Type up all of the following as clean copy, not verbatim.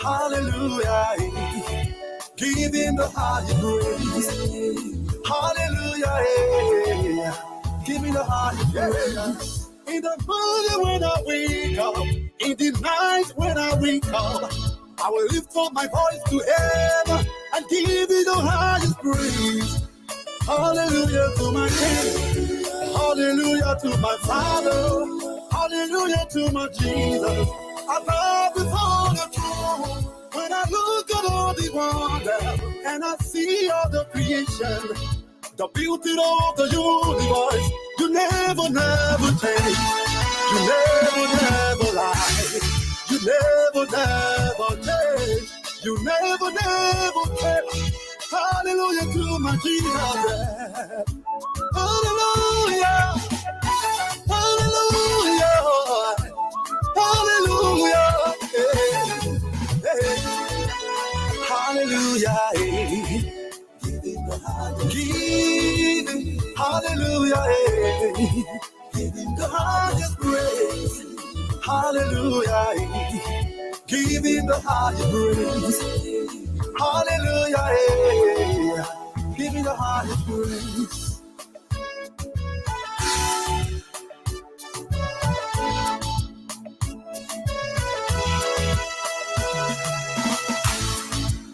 Hallelujah. Give him the highest praise. Hallelujah. Give me the highest praise. In the morning when I wake up, in the night when I wake up, I will lift up my voice to heaven and give you the highest praise. Hallelujah to my King. Hallelujah to my Father. Hallelujah to my Jesus. I bow before the throne. When I look at all the wonder and I see all the creation, the beauty of the universe, you never, never change. You never, never lie. You never, never change. You never, never change. Hallelujah to my Jesus. Hallelujah. Hallelujah. Hallelujah. Hey, hey. Hallelujah. Hey. Give him, hallelujah. Hey. Give him the highest praise. Hallelujah. Hey. Give him the highest praise. Hallelujah. Hey. Give me the highest praise.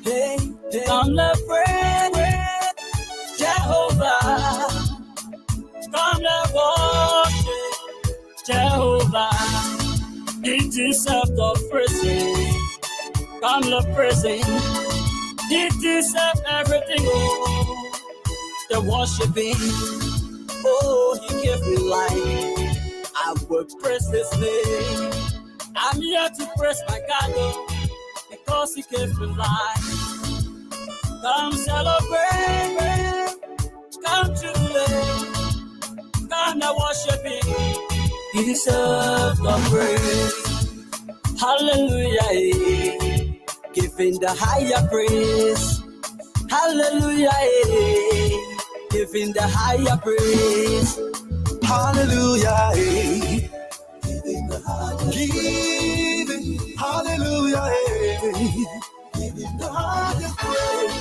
Hey, come let's pray, Jehovah. Come let's worship Jehovah. He deserves the praise. Come let's praise him. He deserves everything. Oh, the worshiping. Oh, he gave me life. I will praise his name. I'm here to praise my God, oh, because he gave me life. Come celebrate, come jubilate, come and worship him. He deserves the praise. Hallelujah, giving the higher praise. Hallelujah, giving the higher praise. Hallelujah. Giving, hallelujah. Giving the highest praise.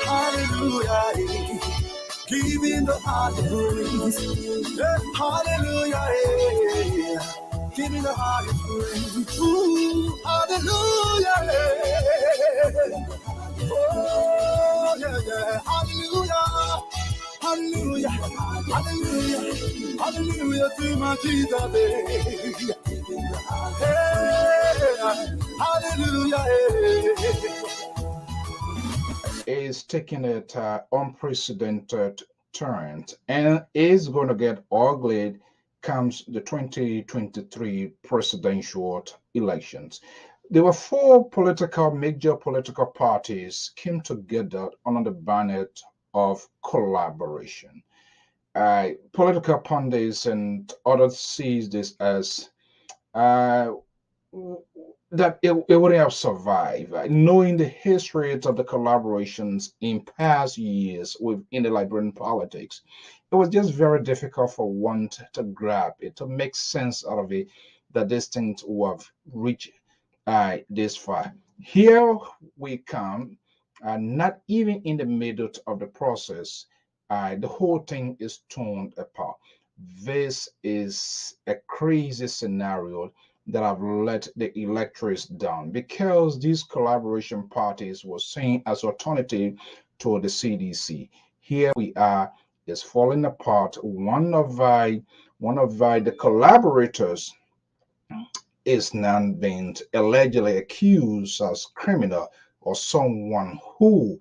Hallelujah. Giving the highest praise. Hallelujah. Giving the highest praise. Ooh, hallelujah. Oh, yeah, yeah. Hallelujah. Hallelujah, hallelujah, hallelujah to my Jesus. Hey, hallelujah. Is taking it unprecedented turn and is going to get ugly comes the 2023 presidential elections. There were four major political parties came together under the banner of collaboration. Political pundits and others sees this as uh, that it wouldn't have survived. Knowing the history of the collaborations in past years within the Liberian politics, it was just very difficult for one to grab it, to make sense out of it, that these things will have reached this far. Here we come, not even in the middle of the process, the whole thing is torn apart. This is a crazy scenario that have let the electorates down because these collaboration parties were seen as alternative to the CDC. Here we are, is falling apart. One of the collaborators is now being allegedly accused as criminal or someone who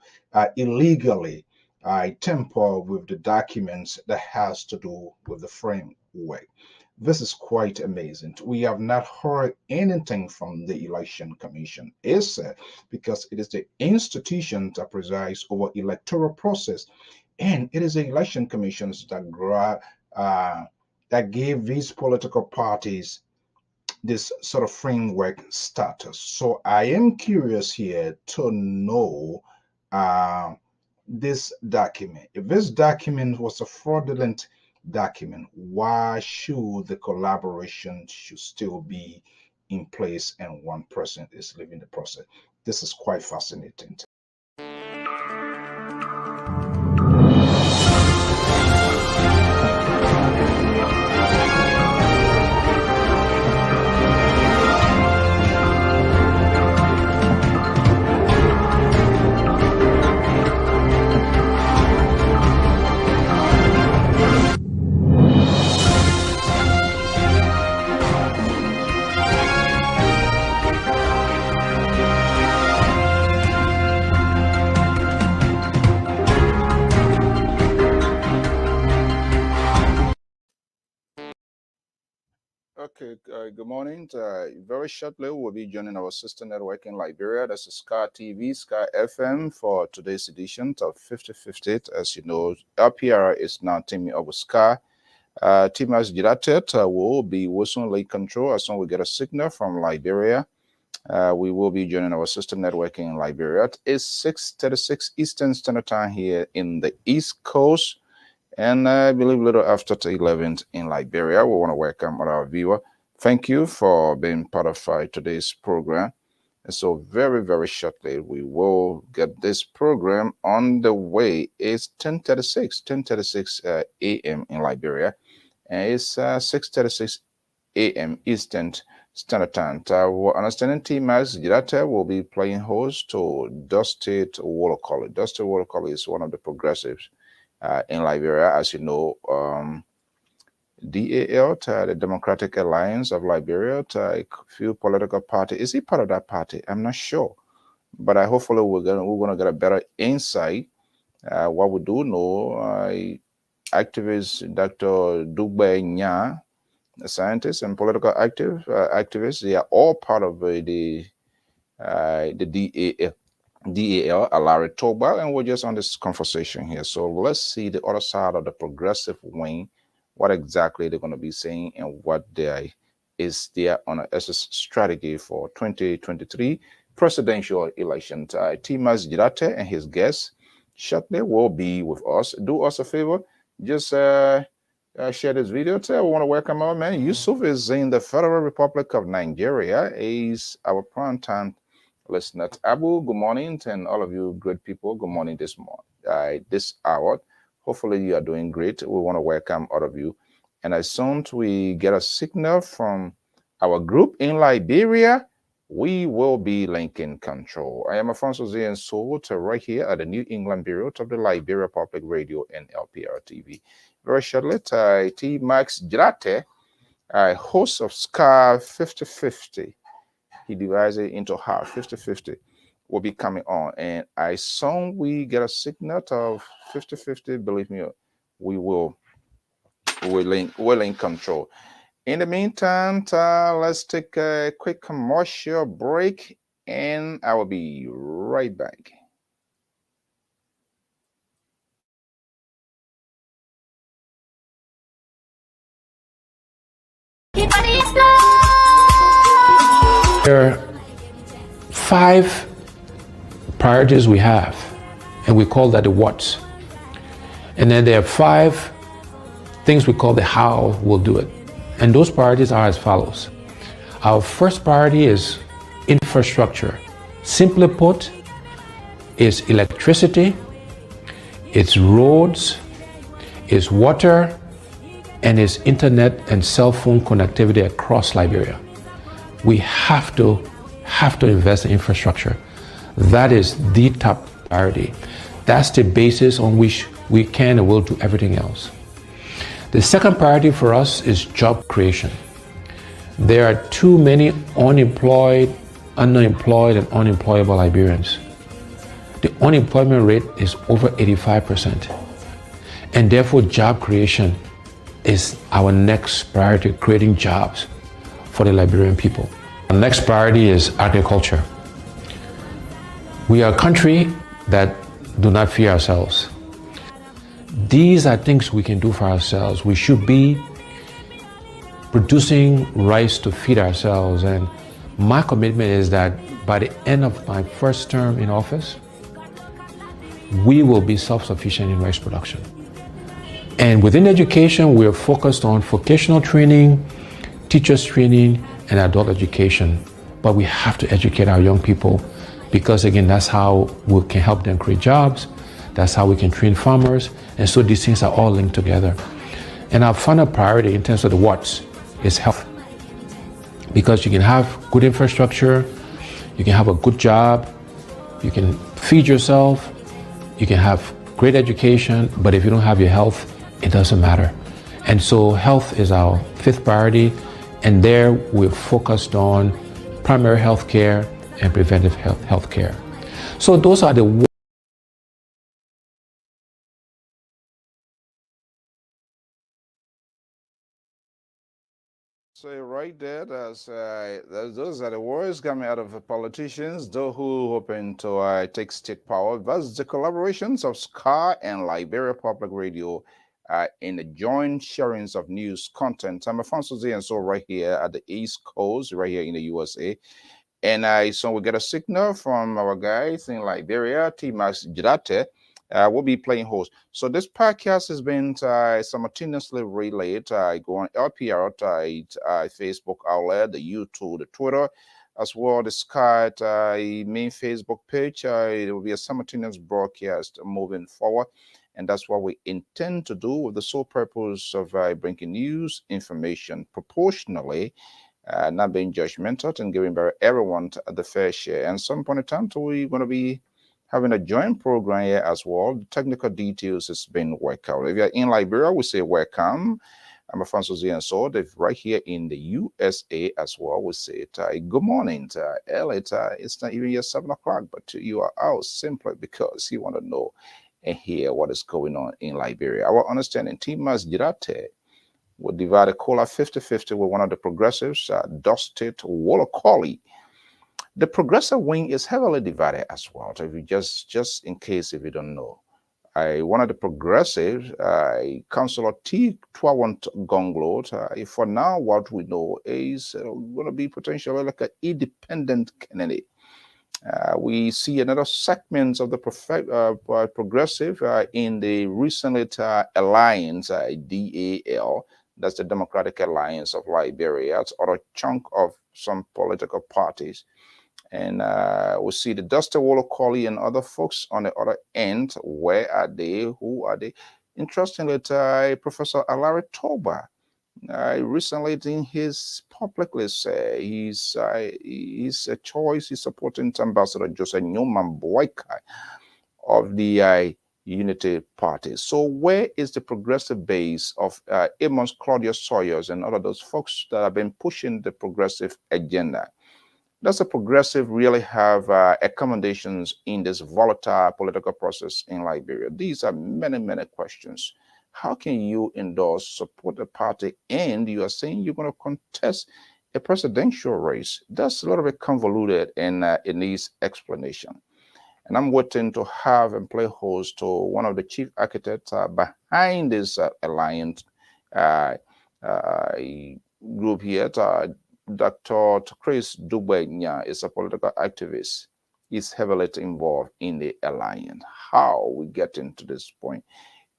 illegally tamper with the documents that has to do with the framework. This is quite amazing. We have not heard anything from the Election Commission, is because it is the institution that presides over electoral process, and it is the Election Commissions that gave these political parties this sort of framework status. So I am curious here to know uh, this document. If this document was a fraudulent document, why should the collaboration should still be in place and one person is leaving the process. This is quite fascinating. Okay, good morning. Very shortly, we'll be joining our sister network in Liberia. That's Sky TV, Sky FM for today's edition of 50/50. As you know, LPR is now teaming up with Sky. Team as Jlateh will be Wilson Lake Control as soon as we get a signal from Liberia. We will be joining our sister network in Liberia. It's 6:36 Eastern Standard Time here in the East Coast. And I believe a little after the 11th in Liberia. We want to welcome our viewer. Thank you for being part of today's program. And so very, very shortly, we will get this program on the way. It's 10:36 a.m. in Liberia. And it's 6:36 a.m. Eastern Standard Time. Our understanding team as Jlateh will be playing host to Dusty Wolokoli. Dusty Wolokoli is one of the progressives in Liberia, as you know. DAL, the Democratic Alliance of Liberia, a few political parties. Is he part of that party? I'm not sure, but hopefully we're gonna get a better insight. What we do know, activist Dr. Dugbe Nya, a scientist and political activist, they are all part of the DAL, Larry Toba, and we're just on this conversation here. So let's see the other side of the progressive wing, what exactly they're going to be saying and what there is there on as a strategy for 2023 presidential election. Timas Jlateh and his guests shortly will be with us. Do us a favor, just share this video. We want to welcome our man. Yusuf is in the Federal Republic of Nigeria. He's our prime time listener. Abu, good morning, and all of you great people, good morning this morning, this hour. Hopefully you are doing great. We want to welcome all of you. And as soon as we get a signal from our group in Liberia, we will be linking control. I am Alfonso Zian Soult right here at the New England Bureau of the Liberia Public Radio and Lpr-Tv. Very shortly, T. Max Jlateh, host of Sky 50/50. He divides it into half, 50/50 will be coming on. And as soon we get a signal of 50/50, believe me, we'll link control. In the meantime, let's take a quick commercial break and I will be right back. There are 5 priorities we have, and we call that the what. And then there are 5 things we call the how we'll do it. And those priorities are as follows. Our first priority is infrastructure. Simply put, it's electricity, it's roads, it's water, and it's internet and cell phone connectivity across Liberia. We have to invest in infrastructure. That is the top priority. That's the basis on which we can and will do everything else. The second priority for us is job creation. There are too many unemployed, underemployed, and unemployable Liberians. The unemployment rate is over 85%. And therefore, job creation is our next priority, creating jobs for the Liberian people. The next priority is agriculture. We are a country that do not feed ourselves. These are things we can do for ourselves. We should be producing rice to feed ourselves. And my commitment is that by the end of my first term in office, we will be self-sufficient in rice production. And within education, we are focused on vocational training, teachers training, and adult education. But we have to educate our young people because, again, that's how we can help them create jobs. That's how we can train farmers. And so these things are all linked together. And our final priority in terms of the what's is health. Because you can have good infrastructure, you can have a good job, you can feed yourself, you can have great education, but if you don't have your health, it doesn't matter. And so health is our fifth priority, and there we're focused on primary health care and preventive health care. So those are the So right there, those are the words coming out of the politicians, those who hoping to take state power. That's the collaborations of SCAR and Liberia Public Radio in the joint sharings of news content. I'm Alfonso Z, and so right here at the East Coast, right here in the USA. And so we get a signal from our guys in Liberia, Jlateh. We'll be playing host. So this podcast has been simultaneously relayed. Go on Lpr, Facebook outlet, the YouTube, the Twitter, as well the Sky main Facebook page. It will be a simultaneous broadcast moving forward. And that's what we intend to do with the sole purpose of bringing news, information proportionally, not being judgmental and giving everyone the fair share. And some point in time, we're going to be having a joint program here as well. The technical details has been worked out. If you're in Liberia, we say welcome. I'm Alfonso Z, and so they're right here in the USA as well. We say good morning. It's not even yet 7 o'clock, but you are out simply because you want to know and hear what is going on in Liberia. Our understanding, Jlateh would divide a cola 50-50 with one of the progressives, Dusty Wolokolli. The progressive wing is heavily divided as well. So if you just in case if you don't know, one of the progressives, Councillor T. Twawant Gonglot, for now what we know is going to be potentially like an independent candidate. We see another segment of the progressive in the recently alliance, DAL, that's the Democratic Alliance of Liberia. It's other chunk of some political parties. And we see the Dusty Wolokolli and other folks on the other end. Where are they? Who are they? Interestingly, Professor Alari Toba recently in his publicly say he's a choice. He's supporting Ambassador Joseph Newman Boyka of the Unity Party. So where is the progressive base of Amos Claudius Sawyers and all of those folks that have been pushing the progressive agenda? Does the progressive really have accommodations in this volatile political process in Liberia? These are many, many questions. How can you endorse, support a party, and you are saying you're going to contest a presidential race? That's a little bit convoluted and it needs explanation. And I'm waiting to have and play host to one of the chief architects behind this alliance group here. Dr. Chris Dubenya is a political activist. He's heavily involved in the alliance. How we get into this point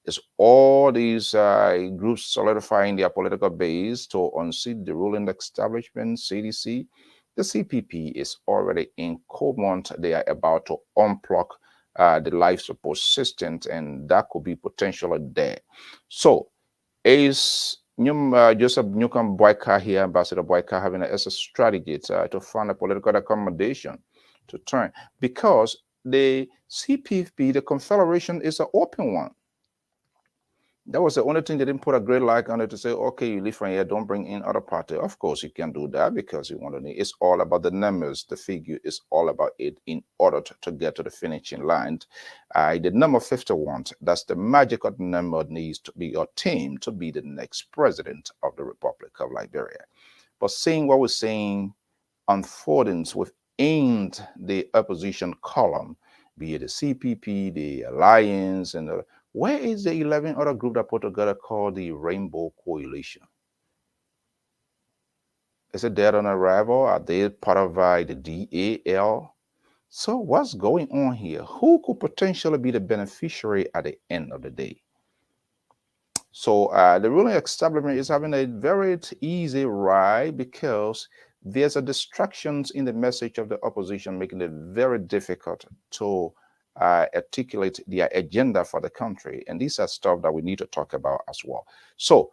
is all these groups solidifying their political base to unseat the ruling establishment, CDC. The CPP is already in Comont. They are about to unplug the life support system, and that could be potentially there. So, is Joseph Newcomb Boyka here, Ambassador Boyka, having as a strategy to find a political accommodation to turn? Because the CPP, the Confederation, is an open one. That was the only thing they didn't put a great like on it to say, okay, you leave from here, don't bring in other party. Of course, you can do that because you want to. It's all about the numbers. The figure is all about it in order to get to the finishing line. The number 51, that's the magical number needs to be attained to be the next president of the Republic of Liberia. But seeing what we're saying unfolding within the opposition column, be it the CPP, the Alliance, and the where is the 11 other group that put together called the Rainbow Coalition? Is it dead on arrival? Are they part of the DAL? So what's going on here? Who could potentially be the beneficiary at the end of the day? So the ruling establishment is having a very easy ride because there's a distractions in the message of the opposition, making it very difficult to articulate their agenda for the country. And these are stuff that we need to talk about as well. So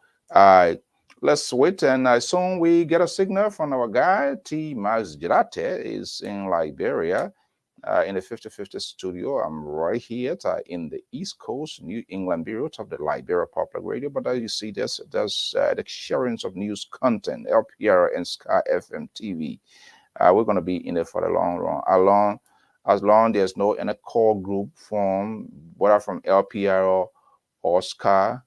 let's wait, and soon we get a signal from our guy, T. Max Jlateh, is in Liberia. In the 50/50 studio. I'm right here in the East Coast, New England Bureau of the Liberia Public Radio. But as you see, there's the sharing of news content, LPR and Sky FM TV. We're going to be in there for the long run. As long there's no any core group form, whether from LPR or Sky.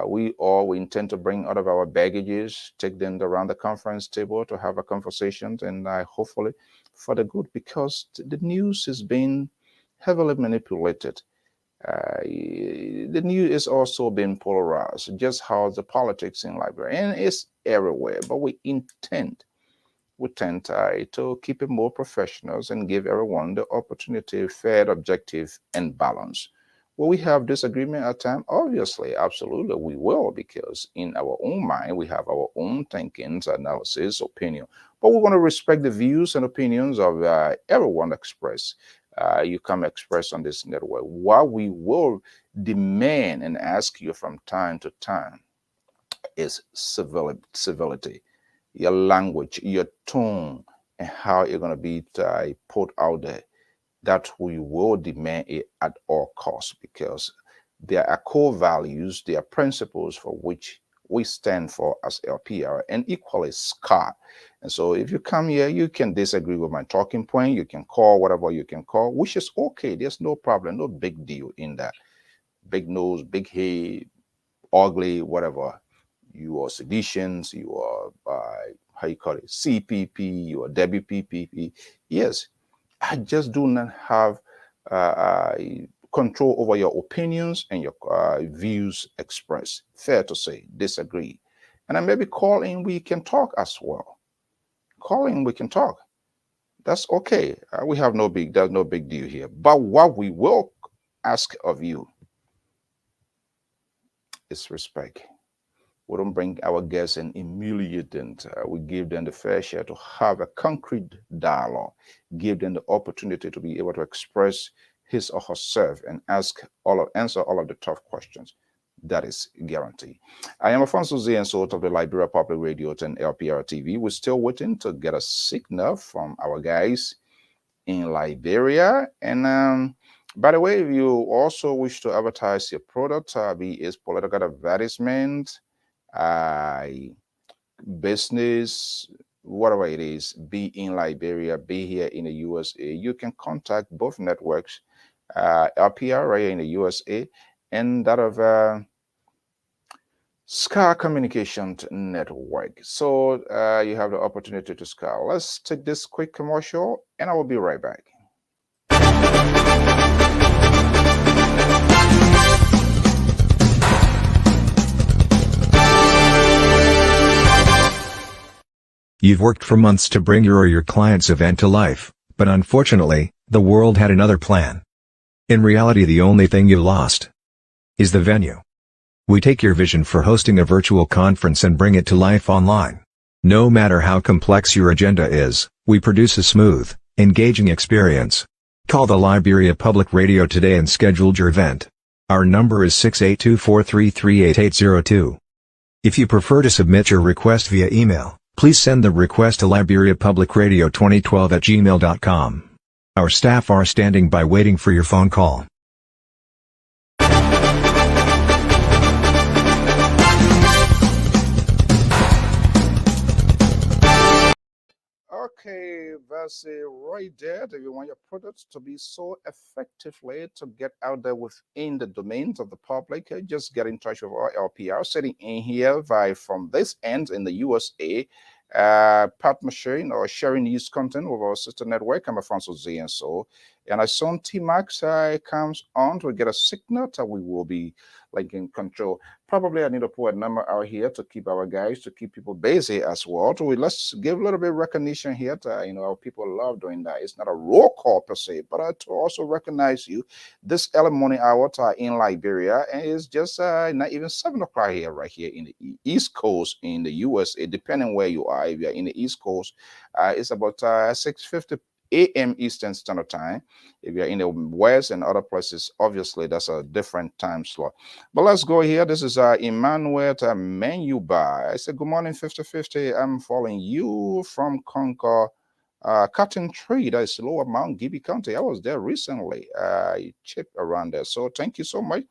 We intend to bring out of our baggages, take them around the conference table to have a conversation, and hopefully for the good, because the news is being heavily manipulated. The news is also being polarized, just how the politics in Liberia, and it's everywhere. But we tend to keep it more professional and give everyone the opportunity, fair, objective, and balanced. Will we have disagreement at times? Obviously, absolutely, we will, because in our own mind, we have our own thinkings, analysis, opinion. But we want to respect the views and opinions of everyone expressed. You come express on this network. What we will demand and ask you from time to time is civility, your language, your tone, and how you're going to be put out there. That we will demand it at all costs, because there are core values, there are principles for which we stand for as LPR, and equally SCA. And so if you come here, you can disagree with my talking point, you can call whatever you can call, which is okay. There's no problem, no big deal in that. Big nose, big head, ugly, whatever. You are seditions, you are, how you call it, CPP, you are WPPP. Yes, I just do not have control over your opinions and your views expressed. Fair to say, disagree. And then maybe call in, we can talk as well. Call in, we can talk. That's okay. There's no big deal here. But what we will ask of you is respect. We don't bring our guests and humiliate them. We give them the fair share to have a concrete dialogue, give them the opportunity to be able to express his or herself and answer all of the tough questions. That is guaranteed. I am Alfonso Z, and so of the Liberia Public Radio and Lpr-Tv. We're still waiting to get a signal from our guys in Liberia. And by the way, if you also wish to advertise your product, be it political advertisement, business, whatever it is, be in Liberia, be here in the USA, you can contact both networks, LPR right here in the USA, and that of SCA Communication Network. So you have the opportunity to SCA. Let's take this quick commercial, and I will be right back. You've worked for months to bring your or your client's event to life, but unfortunately, the world had another plan. In reality, the only thing you lost is the venue. We take your vision for hosting a virtual conference and bring it to life online. No matter how complex your agenda is, we produce a smooth, engaging experience. Call the Liberia Public Radio today and schedule your event. Our number is 682-433-8802. If you prefer to submit your request via email, please send the request to liberiapublicradio2012@gmail.com. Our staff are standing by waiting for your phone call. Okay, that's it right there. Do you want your products to be so effectively to get out there within the domains of the public? Just get in touch with our LPR sitting in here from this end in the USA, partnership or sharing news content with our sister network. I'm Alfonso Z, and so. And as soon T-Max comes on, we get a signal that we will be like in control. probably I need to put a number out here to keep our guys, to keep people busy as well. So let's give a little bit of recognition here to, our people love doing that. It's not a roll call per se, but to also recognize you this early morning hour in Liberia. And it's just not even 7 o'clock here, right here in the East Coast in the USA, depending where you are. If you're in the East Coast, it's about 6:50 a.m. Eastern Standard Time. If you're in the West and other places, obviously that's a different time slot. But let's go here. This is Emmanuel Menuba. I said, good morning, 5050. I'm following you from Concord. Cutting Tree, that is Lower Mount Gibby County. I was there recently. Chip around there. So thank you so much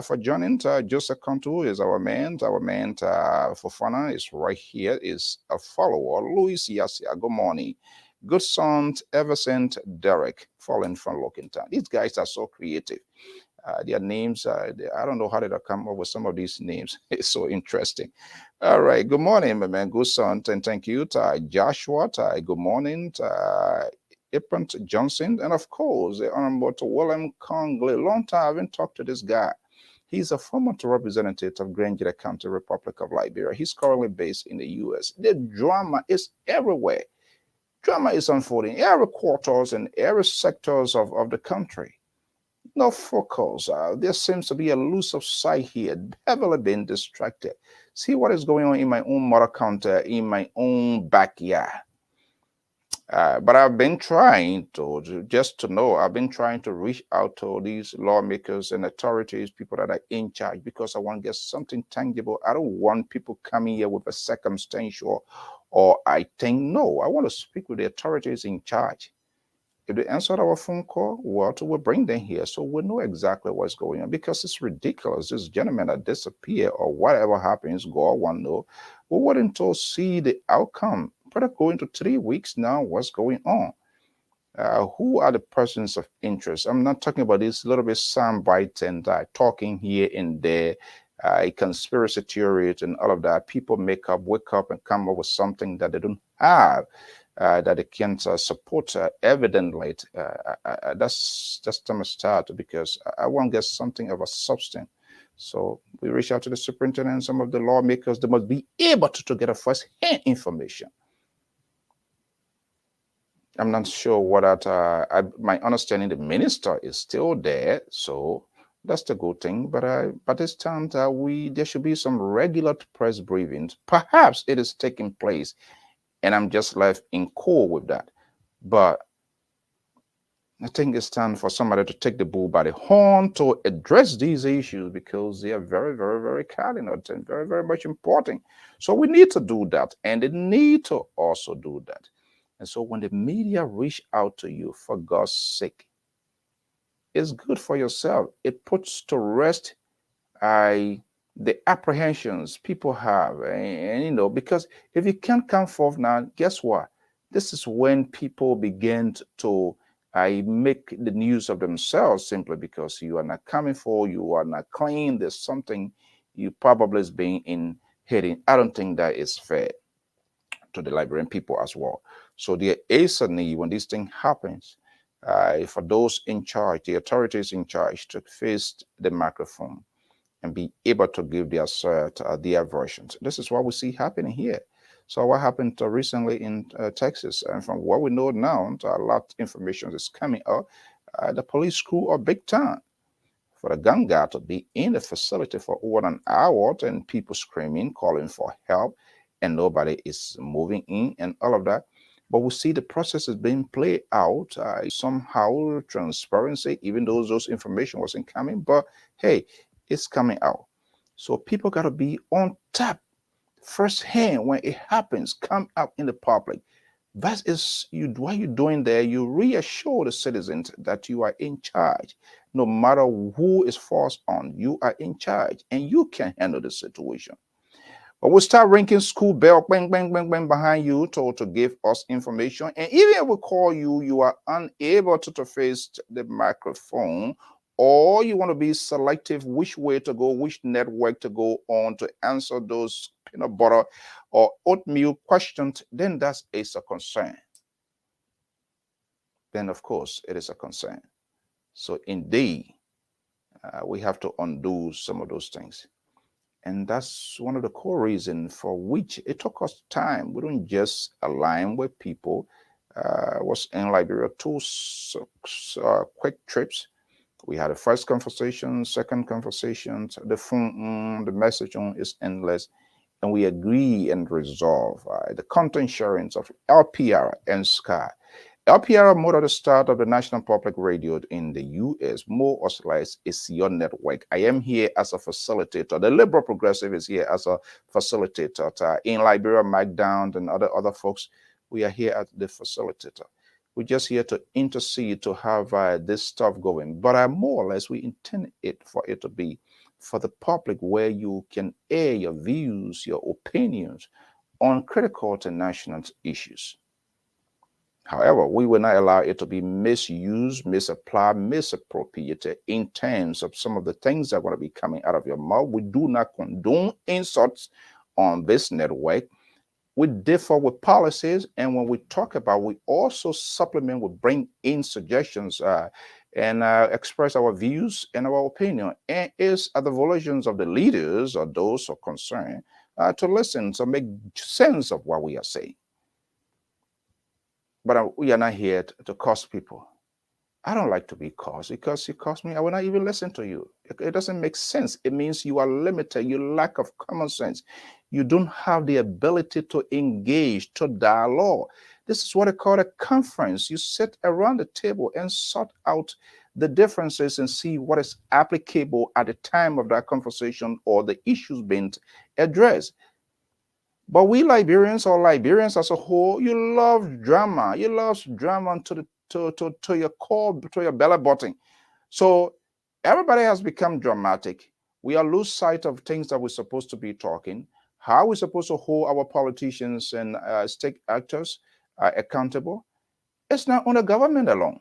for joining. Joseph Contu is our man. Our man Fofana is right here, is a follower. Louis Yasia, good morning. Good son, Eversent Derek, fallen from Lockington. These guys are so creative. Their names, I don't know how did I come up with some of these names. It's so interesting. All right. Good morning, my man. Good son. And thank you to Joshua. Good morning to Ipant Johnson. And of course, the Honorable to William Congley. Long time I haven't talked to this guy. He's a former representative of Granger County, Republic of Liberia. He's currently based in the U.S. The drama is everywhere. Drama is unfolding in every quarters and every sectors of the country. No focus. There seems to be a loss of sight here, heavily being distracted. See what is going on in my own mother county, in my own backyard. But I've been trying I've been trying to reach out to these lawmakers and authorities, people that are in charge, because I want to get something tangible. I don't want people coming here with a circumstantial or I think. No, I want to speak with the authorities in charge. If they answer our phone call, well, we'll bring them here so we know exactly what's going on, because it's ridiculous. This gentleman that disappeared or whatever happens, God won't know. We wouldn't to see the outcome. But going to 3 weeks now, what's going on? Who are the persons of interest? I'm not talking about this little bit sound bites and talking here and there, conspiracy theories and all of that. People wake up and come up with something that they don't have. That they can't support evidently. That's just a start, because I want to get something of a substance. So we reach out to the superintendent and some of the lawmakers. They must be able to get a first-hand information. I'm not sure what my understanding, the minister is still there, so that's the good thing. But by this time, there should be some regular press briefings. Perhaps it is taking place, and I'm just left in core with that. But I think it's time for somebody to take the bull by the horn to address these issues, because they are very, very, very cardinal and very, very much important. So we need to do that, and they need to also do that. And so when the media reach out to you, for God's sake, it's good for yourself. It puts to rest the apprehensions people have, and because if you can't come forth now, guess what? This is when people begin to make the news of themselves, simply because you are not coming forward, you are not clean. There's something you probably is being hidden. I don't think that is fair to the Liberian people as well. So there is a need, when this thing happens, for those in charge, the authorities in charge, to face the microphone and be able to give their versions. This is what we see happening here. So what happened recently in Texas, and from what we know now, a lot of information is coming out. The police crew are big time. For the gun guy to be in the facility for over an hour and people screaming, calling for help, and nobody is moving in and all of that. But we see the process is being played out, somehow transparency, even though those information wasn't coming. But hey, it's coming out. So people got to be on top firsthand when it happens, come out in the public. That is what you're doing there. You reassure the citizens that you are in charge. No matter who is forced on, you are in charge and you can handle the situation. But we'll start ringing school bell, bang, bang, bang, bang, behind you to give us information. And even if we call you, you are unable to face the microphone, or you want to be selective which way to go, which network to go on to answer those peanut butter or oatmeal questions, then that is a concern. Then, of course, it is a concern. So indeed, we have to undo some of those things. And that's one of the core reasons for which it took us time. We don't just align with people. I was in Liberia 2 quick trips. We had a first conversation, second conversation, the phone, the message on is endless, and we agree and resolve the content sharings of LPR and Sky. LPR, more at the start of the National Public Radio in the US, more or less is your network. I am here as a facilitator. The Liberal Progressive is here as a facilitator. In Liberia, Mike Down and other folks, we are here as the facilitator. We're just here to intercede to have this stuff going. But more or less, we intend it for it to be for the public, where you can air your views, your opinions on critical international issues. However, we will not allow it to be misused, misapplied, misappropriated in terms of some of the things that are going to be coming out of your mouth. We do not condone insults on this network. We differ with policies, and when we talk about, we also supplement, we bring in suggestions and express our views and our opinion. And it's at the volitions of the leaders or those who are concerned to listen, to make sense of what we are saying. But we are not here to cost people. I don't like to be cost, because you cost me, I will not even listen to you. It doesn't make sense. It means you are limited, you lack of common sense. You don't have the ability to engage, to dialogue. This is what I call a conference. You sit around the table and sort out the differences and see what is applicable at the time of that conversation or the issues being addressed. But we Liberians, or Liberians as a whole, you love drama. You love drama to your core, to your belly button. So everybody has become dramatic. We are lose sight of things that we're supposed to be talking. How are we supposed to hold our politicians and state actors accountable? It's not on the government alone.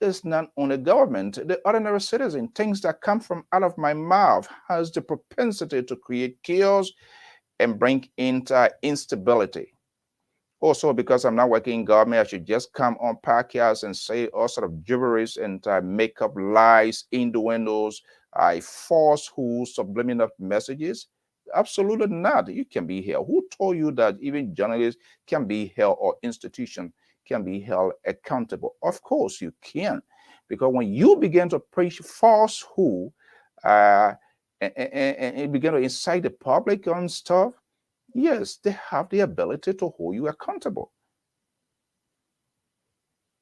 It's not on the government. The ordinary citizen, things that come from out of my mouth has the propensity to create chaos and bring into instability. Also, because I'm not working in government, I should just come on podcasts and say all sort of gibberish and make up lies, innuendos, falsehoods, subliminal messages. Absolutely not. You can be held. Who told you that even journalists can be held, or institutions can be held accountable? Of course you can, because when you begin to preach falsehood and you begin to incite the public on stuff, yes, they have the ability to hold you accountable.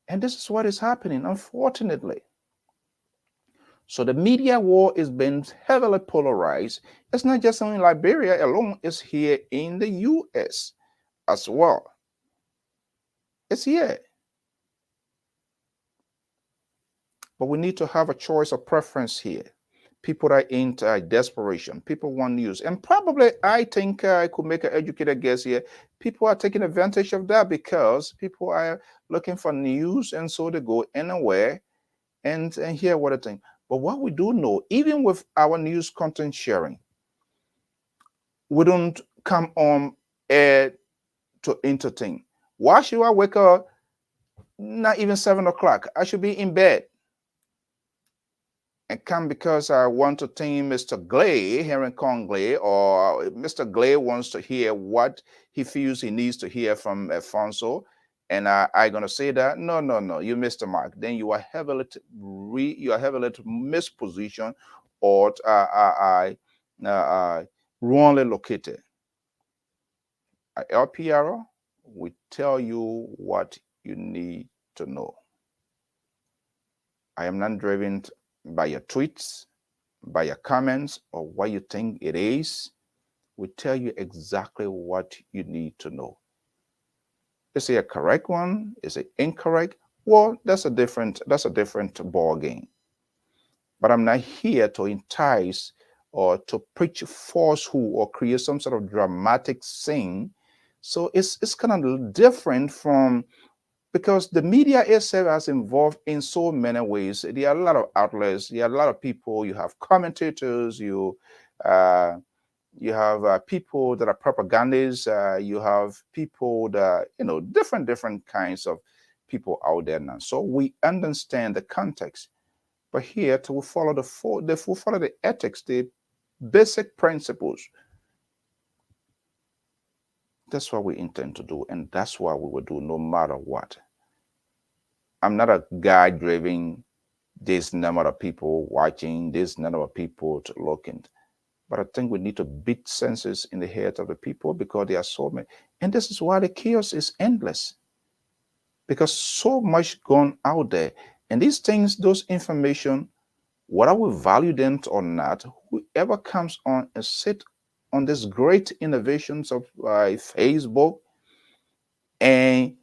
And this is what is happening, unfortunately. So the media war is being heavily polarized. It's not just in Liberia alone, it's here in the US as well. It's here. But we need to have a choice of preference here. People are in desperation. People want news. And probably, I think I could make an educated guess here. People are taking advantage of that because people are looking for news. And so they go anywhere and hear what I think. But what we do know, even with our news content sharing, we don't come on air to entertain. Why should I wake up? Not even 7 o'clock. I should be in bed and come because I want to thank Mr. Glay, Henry Conglay, or Mr. Glay wants to hear what he feels he needs to hear from Alfonso. And I'm going to say that, no, you missed the mark. Then you are heavily mispositioned or wrongly located. At LPR, we tell you what you need to know. I am not driven by your tweets, by your comments, or what you think it is. We tell you exactly what you need to know. Is it a correct one? Is it incorrect? Well, that's a different ball game. But I'm not here to entice or to preach falsehood or create some sort of dramatic scene. So it's kind of different from, because the media itself has involved in so many ways. There are a lot of outlets, there are a lot of people, you have commentators, you have people that are propagandists, you have people that, different kinds of people out there now. So we understand the context. But here, to follow the ethics, the basic principles. That's what we intend to do, and that's what we will do no matter what. I'm not a guy driving this number of people watching, this number of people to looking. But I think we need to beat senses in the head of the people because there are so many. And this is why the chaos is endless. Because so much gone out there. And these things, those information, whether we value them or not, whoever comes on and sit on these great innovations of Facebook, and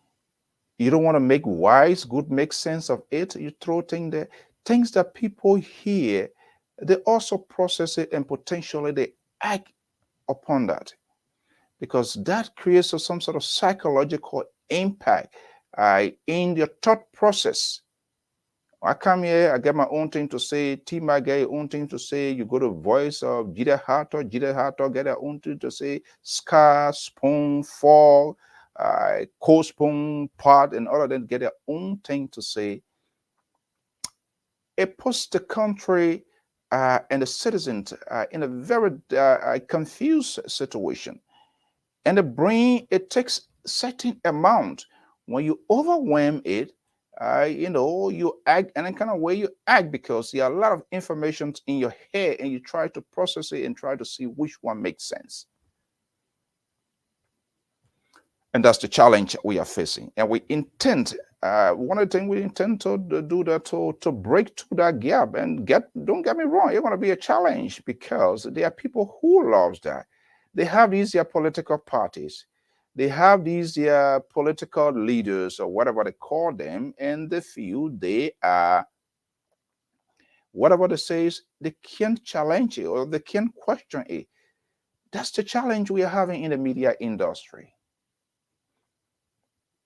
you don't want to make wise, good, make sense of it, you throw things there, things that people hear, they also process it and potentially they act upon that, because that creates some sort of psychological impact in your thought process. I come here, I get my own thing to say, Tima get your own thing to say, you go to voice of Jlateh get their own thing to say, Scar, Spoon, Fall, Co-Spoon, Pot, and all of them get their own thing to say. It puts the country and the citizens in a very confused situation. And the brain, it takes certain amount. When you overwhelm it, you act in a kind of way you act because there are a lot of information in your head and you try to process it and try to see which one makes sense. And that's the challenge we are facing. And we intend, one of the things we intend to do that to break through that gap and don't get me wrong, it's going to be a challenge because there are people who loves that. They have these political parties. They have these political leaders or whatever they call them, and they feel they are, whatever they say, they can't challenge it or they can't question it. That's the challenge we are having in the media industry.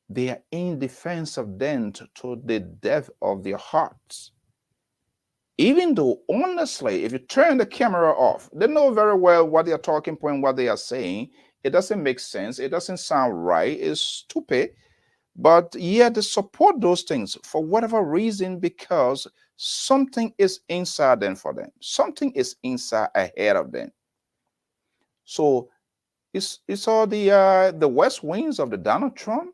They are in defense of them to the depth of their hearts. Even though, honestly, if you turn the camera off, they know very well what they are talking point, what they are saying. It doesn't make sense. It doesn't sound right. It's stupid. But yeah, they support those things for whatever reason because something is inside them for them. Something is inside ahead of them. So it's all the West Wings of the Donald Trump.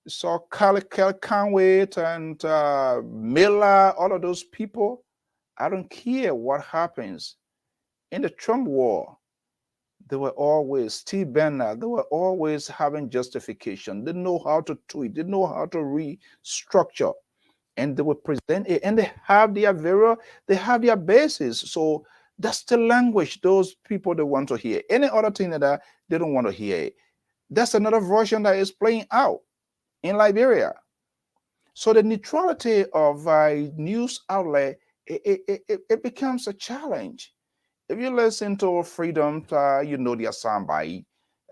Saw Cal Conway and Miller, all of those people. I don't care what happens. In the Trump war, they were always, Steve Bannon, they were always having justification. They know how to tweet, they know how to restructure, and they will present it, and they have their basis. So that's the language those people they want to hear. Any other thing that they don't want to hear. That's another version that is playing out in Liberia. So the neutrality of a news outlet, it becomes a challenge. If you listen to Freedom, you know their soundbite.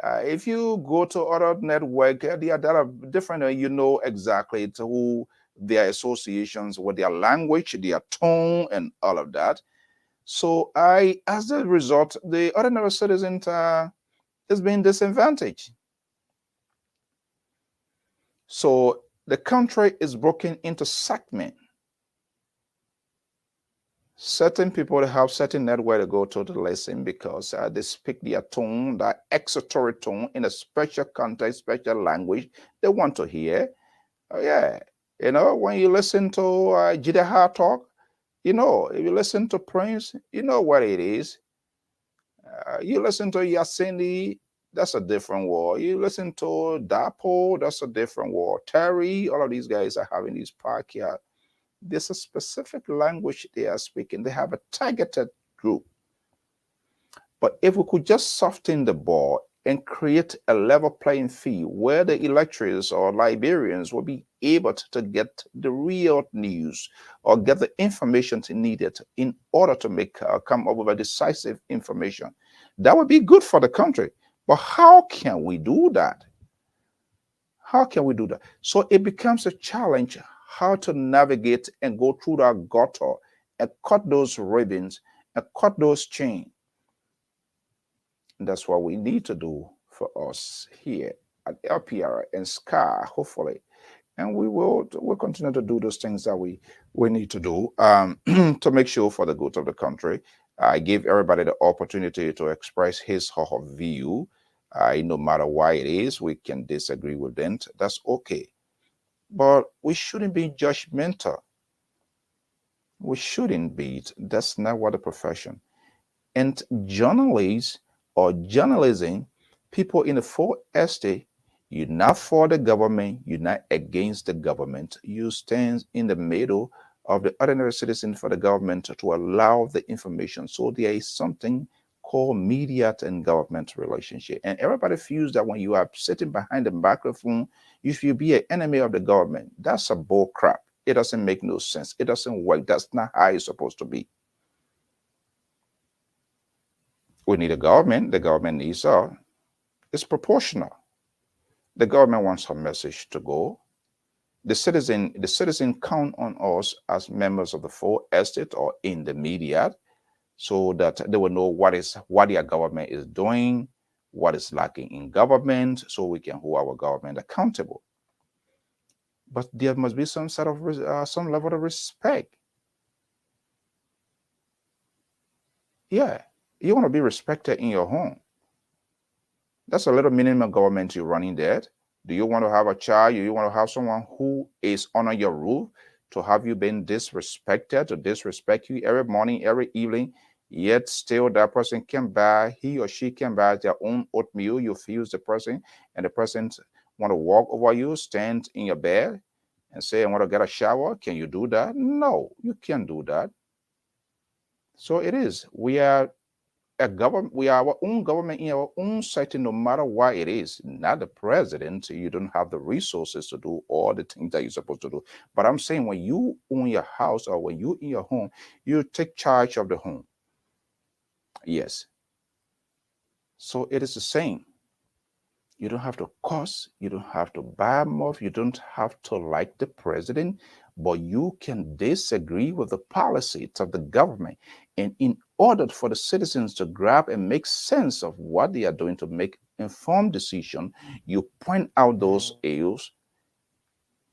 If you go to other network, there are different, you know exactly to who their associations with their language, their tone, and all of that. So as a result, the ordinary citizen is being disadvantaged. So the country is broken into segments. Certain people have certain network to go to listen because they speak their tone, that exoteric tone in a special context, special language they want to hear. Yeah, when you listen to Jlateh talk, if you listen to Prince, you know what it is. You listen to Yasini, that's a different war. You listen to Dapo, that's a different war. Terry, all of these guys are having these podcasts. There's a specific language they are speaking. They have a targeted group. But if we could just soften the ball and create a level playing field where the electors or Liberians will be able to get the real news or get the information needed in order to come up with a decisive information, that would be good for the country. But how can we do that? How can we do that? So it becomes a challenge how to navigate and go through that gutter and cut those ribbons and cut those chains. That's what we need to do for us here at LPR and SCAR, hopefully. And we'll continue to do those things that we need to do to make sure for the good of the country. I give everybody the opportunity to express his or her view. No matter why it is, we can disagree with them. That's okay. But we shouldn't be judgmental. We shouldn't be. That's not what the profession. And journalists or journalism, people in the full estate, you're not for the government, you're not against the government. You stand in the middle of the ordinary citizen for the government to allow the information. So there is something called media and government relationship. And everybody feels that when you are sitting behind the microphone, you should be an enemy of the government. That's a bull crap. It doesn't make no sense. It doesn't work. That's not how it's supposed to be. We need a government. The government needs it's proportional. The government wants her message to go. The citizen count on us as members of the full estate or in the media, so that they will know what their government is doing, what is lacking in government, so we can hold our government accountable. But there must be some sort of some level of respect. Yeah, you want to be respected in your home. That's a little minimum government you're running there. Do you want to have a child? Do you want to have someone who is under your roof to have you been disrespected, to disrespect you every morning, every evening, yet still that person can buy, he or she can buy their own oatmeal. You fuse the person, and the person want to walk over you, stand in your bed and say, I want to get a shower. Can you do that? No, you can't do that. So it is. We are a government, we are our own government in our own setting, no matter what it is. Not the president. You don't have the resources to do all the things that you're supposed to do. But I'm saying when you own your house or when you in your home, you take charge of the home. Yes. So it is the same. You don't have to curse, you don't have to buy him off, you don't have to like the president, but you can disagree with the policies of the government. And in order for the citizens to grab and make sense of what they are doing to make informed decision, you point out those areas,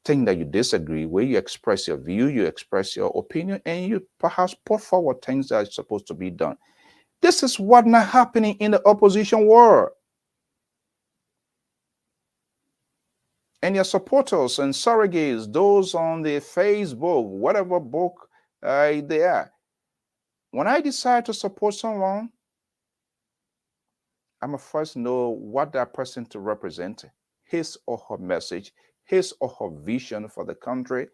things that you disagree with, you express your view, you express your opinion, and you perhaps put forward things that are supposed to be done. This is what not happening in the opposition world. And your supporters and surrogates, those on the Facebook, whatever book they are. When I decide to support someone, I must first know what that person to represent, his or her message, his or her vision for the country.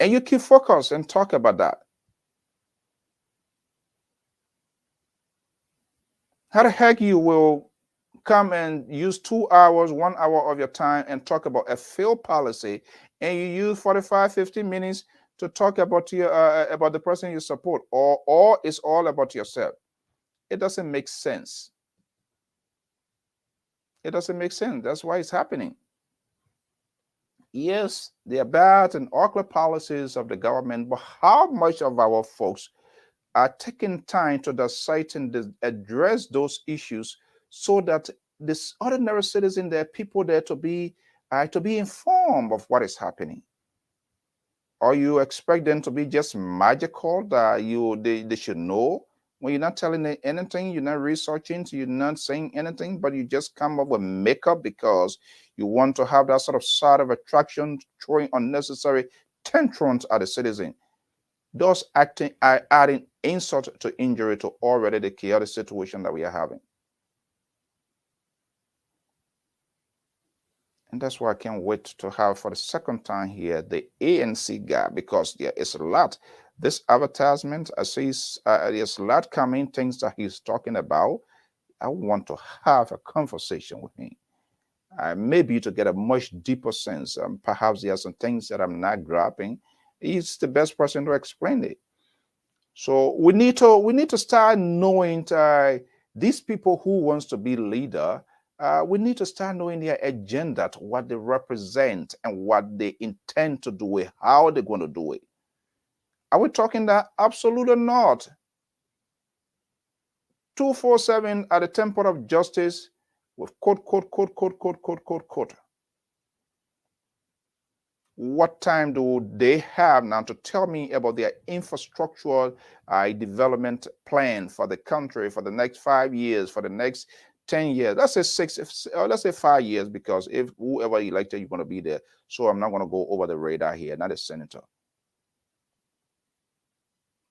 And you keep focus and talk about that. How the heck you will come and use 2 hours, 1 hour of your time and talk about a failed policy, and you use 45, 50 minutes to talk about about the person you support, or it's all about yourself? It doesn't make sense. It doesn't make sense. That's why it's happening. Yes, they are bad and ugly policies of the government, but how much of our folks are taking time to dissect and address those issues so that this ordinary citizen, there are people there to be informed of what is happening? Or you expect them to be just magical that they should know when you're not telling them anything, you're not researching, you're not saying anything, but you just come up with makeup because you want to have that sort of attraction, throwing unnecessary tantrums at the citizen. Those acting are adding insult to injury to already the chaotic situation that we are having. And that's why I can't wait to have for the second time here the ANC guy, because there is a lot. This advertisement, I see there's a lot coming, things that he's talking about. I want to have a conversation with him. Maybe to get a much deeper sense. Perhaps there are some things that I'm not grabbing. He's the best person to explain it. So we need to start knowing these people who wants to be leader. We need to start knowing their agenda, what they represent, and what they intend to do it, how they're going to do it. Are we talking that? Absolutely not. 247 at the temple of justice with quote. What time do they have now to tell me about their infrastructural development plan for the country for the next 5 years, for the next 10 years? Let's say let's say 5 years, because if whoever elected, you're going to be there. So I'm not going to go over the radar here, not a senator.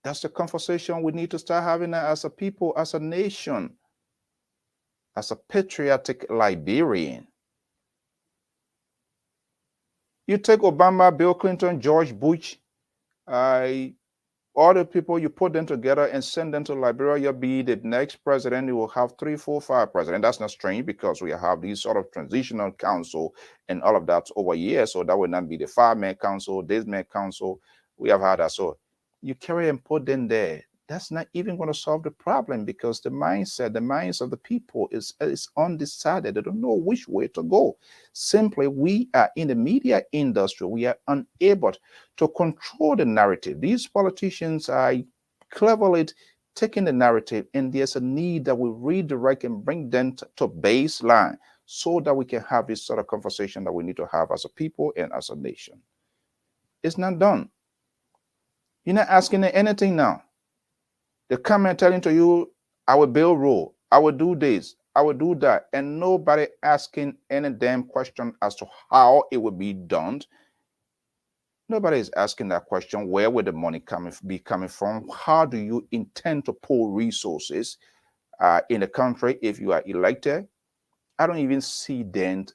That's the conversation we need to start having as a people, as a nation, as a patriotic Liberian. You take Obama, Bill Clinton, George Bush, all the people, you put them together and send them to Liberia, you'll be the next president. You will have 3, 4, 5 presidents. That's not strange, because we have these sort of transitional council and all of that over years. So that would not be the 5-man council, this man council. We have had that. So you carry and put them there. That's not even going to solve the problem, because the minds of the people is undecided. They don't know which way to go. Simply, we are in the media industry. We are unable to control the narrative. These politicians are cleverly taking the narrative, and there's a need that we redirect and bring them to baseline, so that we can have this sort of conversation that we need to have as a people and as a nation. It's not done. You're not asking anything now. They come and telling to you, I will build road, I will do this, I will do that, and nobody asking any damn question as to how it will be done. Nobody is asking that question. Where will the money be coming from? How do you intend to pull resources in the country if you are elected? I don't even see them.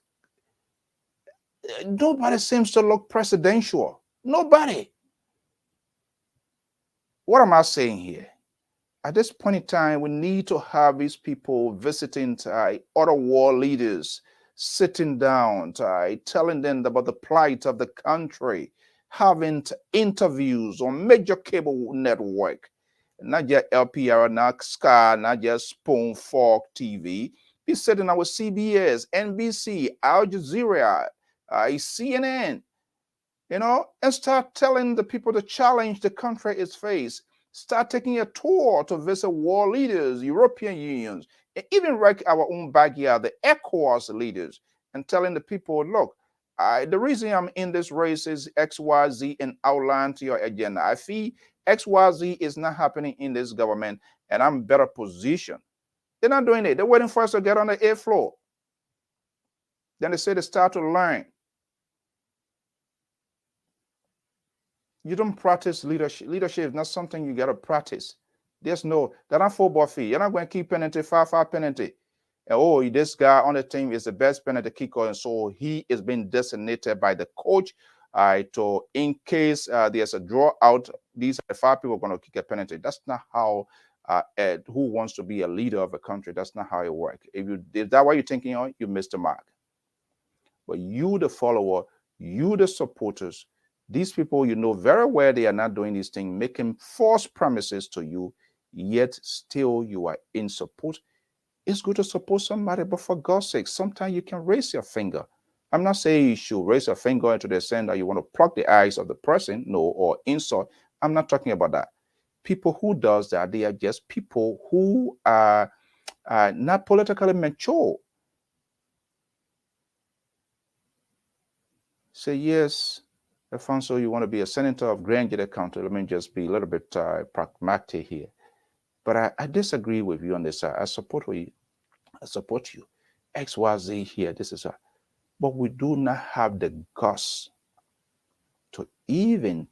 Nobody seems to look presidential. Nobody. What am I saying here? At this point in time, we need to have these people visiting other world leaders, sitting down, telling them about the plight of the country, having interviews on major cable network, not just Lpr, not Sky, not just Spoon Fork TV. Be sitting down with CBS, NBC, Al Jazeera, CNN, and start telling the people the challenge the country is faced. Start taking a tour to visit world leaders, European unions, and even right our own backyard, the ECOWAS leaders, and telling the people, look, the reason I'm in this race is XYZ, and outline to your agenda. I feel XYZ is not happening in this government, and I'm better positioned. They're not doing it. They're waiting for us to get on the air floor. Then they say they start to learn. You don't practice leadership. Leadership is not something you got to practice. There's no, they're not football fee. You're not going to keep penalty, 5-5 penalty. And oh, this guy on the team is the best penalty kicker, and so he is being designated by the coach to, in case there's a draw out, these are the 5 people going to kick a penalty. That's not how who wants to be a leader of a country. That's not how it works. If that's what you're thinking on, you missed the mark. But you, the follower, you, the supporters, these people, you know very well they are not doing these things, making false promises to you, yet still you are in support. It's good to support somebody, but for God's sake, sometimes you can raise your finger. I'm not saying you should raise your finger into the sense that you want to pluck the eyes of the person, no, or insult. I'm not talking about that. People who does that, they are just people who are not politically mature. Say, yes, Alfonso, you want to be a senator of Grand Jlateh County. Let me just be a little bit pragmatic here. But I disagree with you on this side. I support you. I support you. XYZ here. This is but we do not have the guts to even.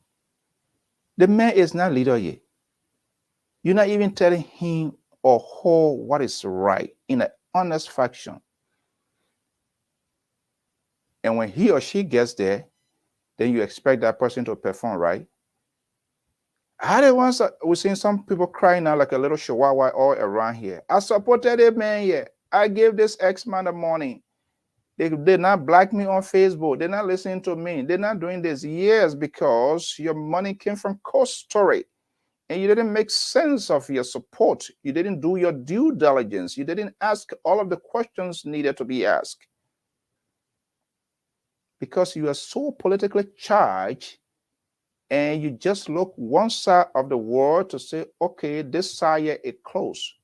The man is not leader yet. You're not even telling him or her what is right in an honest fashion. And when he or she gets there, then you expect that person to perform right. We've seen some people crying now like a little chihuahua all around here. I supported a man here. I gave this X amount of money. They did not block me on Facebook. They're not listening to me. They're not doing this. Yes, because your money came from Coast Story. And you didn't make sense of your support. You didn't do your due diligence. You didn't ask all of the questions needed to be asked. Because you are so politically charged, and you just look one side of the world to say, okay, this side is close.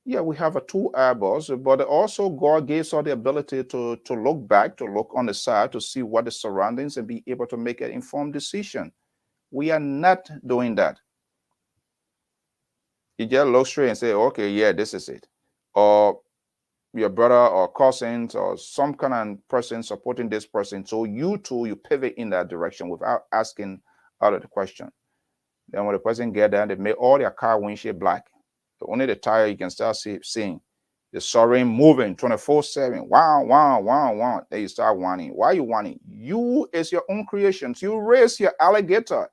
Yeah, we have a two eyeballs, but also God gives us the ability to look back, to look on the side, to see what the surroundings and be able to make an informed decision. We are not doing that. You just look straight and say, okay, yeah, this is it. Or your brother or cousins or some kind of person supporting this person. So you too, you pivot in that direction without asking out of the question. Then when the person get there, they make all their car windshield black. Only the tire you can start seeing. The siren moving 24/7. Wow, wow, wow, wow. Then you start whining. Why are you whining? You is your own creations. You raise your alligator.